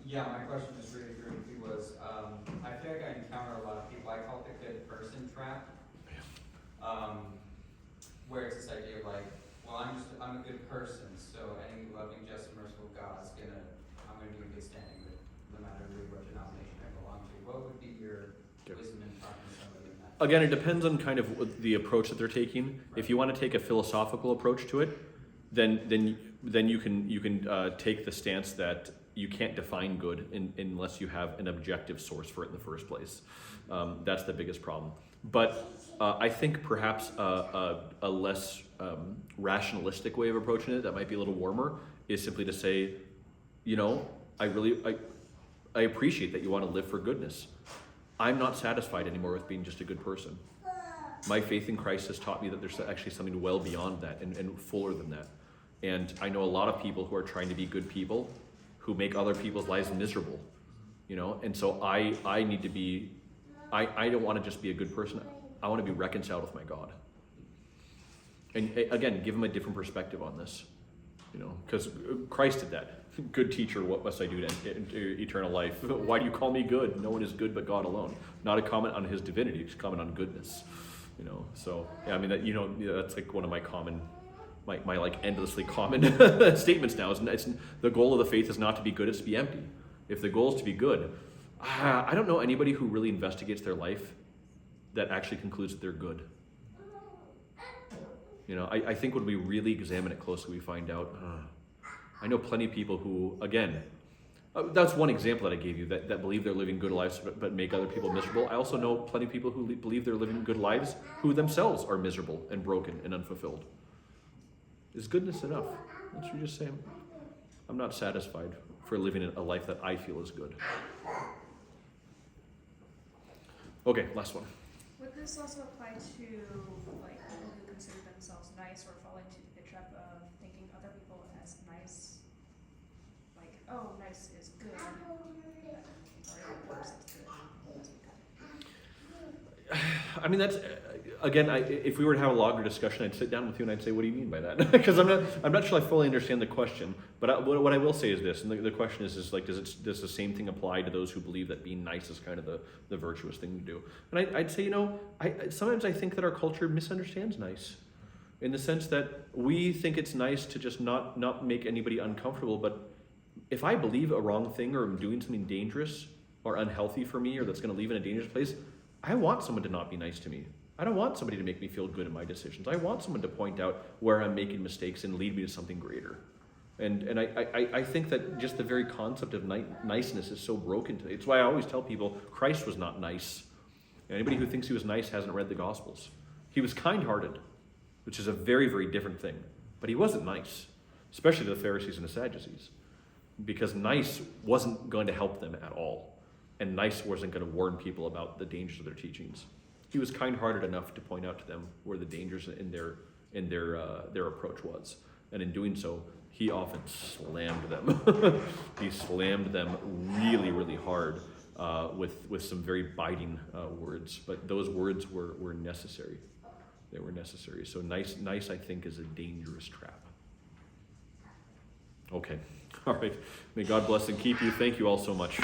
Yeah, my question just really briefly was, I feel like I encounter a lot of people, I call it the good person trap. Where it's this idea of like, well, I'm a good person, so any loving, just, and merciful God is I'm gonna be in good standing with no matter really what denomination I belong to. What would be your wisdom in talking to somebody in that? Again, it depends on kind of the approach that they're taking. If you want to take a philosophical approach to it, then you can take the stance that you can't define good unless you have an objective source for it in the first place. That's the biggest problem. But I think perhaps a less rationalistic way of approaching it, that might be a little warmer, is simply to say, you know, I appreciate that you want to live for goodness. I'm not satisfied anymore with being just a good person. My faith in Christ has taught me that there's actually something well beyond that and fuller than that. And I know a lot of people who are trying to be good people who make other people's lives miserable, you know? And so I need to be, I don't want to just be a good person. I want to be reconciled with my God. And again, give him a different perspective on this, you know, because Christ did that. Good teacher, what must I do to enter eternal life? Why do you call me good? No one is good but God alone. Not a comment on his divinity, it's a comment on goodness, you know? So, yeah, I mean, that, you know, that's like one of my common, my like endlessly common statements now. It's the goal of the faith is not to be good, it's to be empty. If the goal is to be good, I don't know anybody who really investigates their life that actually concludes that they're good. You know, I think when we really examine it closely, we find out, I know plenty of people who, again, that's one example that I gave you, that believe they're living good lives but make other people miserable. I also know plenty of people who believe they're living good lives who themselves are miserable and broken and unfulfilled. Is goodness enough? That's what you're just saying. I'm not satisfied for living a life that I feel is good. Okay, last one. Would this also apply to like people who consider themselves nice or fall into the trap of thinking other people as nice? Like, oh, nice is good, or the opposite's good. I mean, that's again. If we were to have a longer discussion, I'd sit down with you and I'd say, "What do you mean by that?" Because I'm not sure I fully understand the question. But what I will say is this, and the question is like, does the same thing apply to those who believe that being nice is kind of the virtuous thing to do? And I'd say, you know, sometimes I think that our culture misunderstands nice, in the sense that we think it's nice to just not make anybody uncomfortable. But if I believe a wrong thing or I'm doing something dangerous or unhealthy for me or that's going to leave in a dangerous place, I want someone to not be nice to me. I don't want somebody to make me feel good in my decisions. I want someone to point out where I'm making mistakes and lead me to something greater. And I think that just the very concept of niceness is so broken today. It's why I always tell people Christ was not nice. Anybody who thinks he was nice hasn't read the Gospels. He was kind-hearted, which is a very, very different thing. But he wasn't nice, especially to the Pharisees and the Sadducees, because nice wasn't going to help them at all. And nice wasn't going to warn people about the dangers of their teachings. He was kind-hearted enough to point out to them where the dangers in their approach was. And in doing so, he often slammed them. He slammed them really, really hard with some very biting words. But those words were necessary. They were necessary. So nice, I think, is a dangerous trap. Okay. All right. May God bless and keep you. Thank you all so much.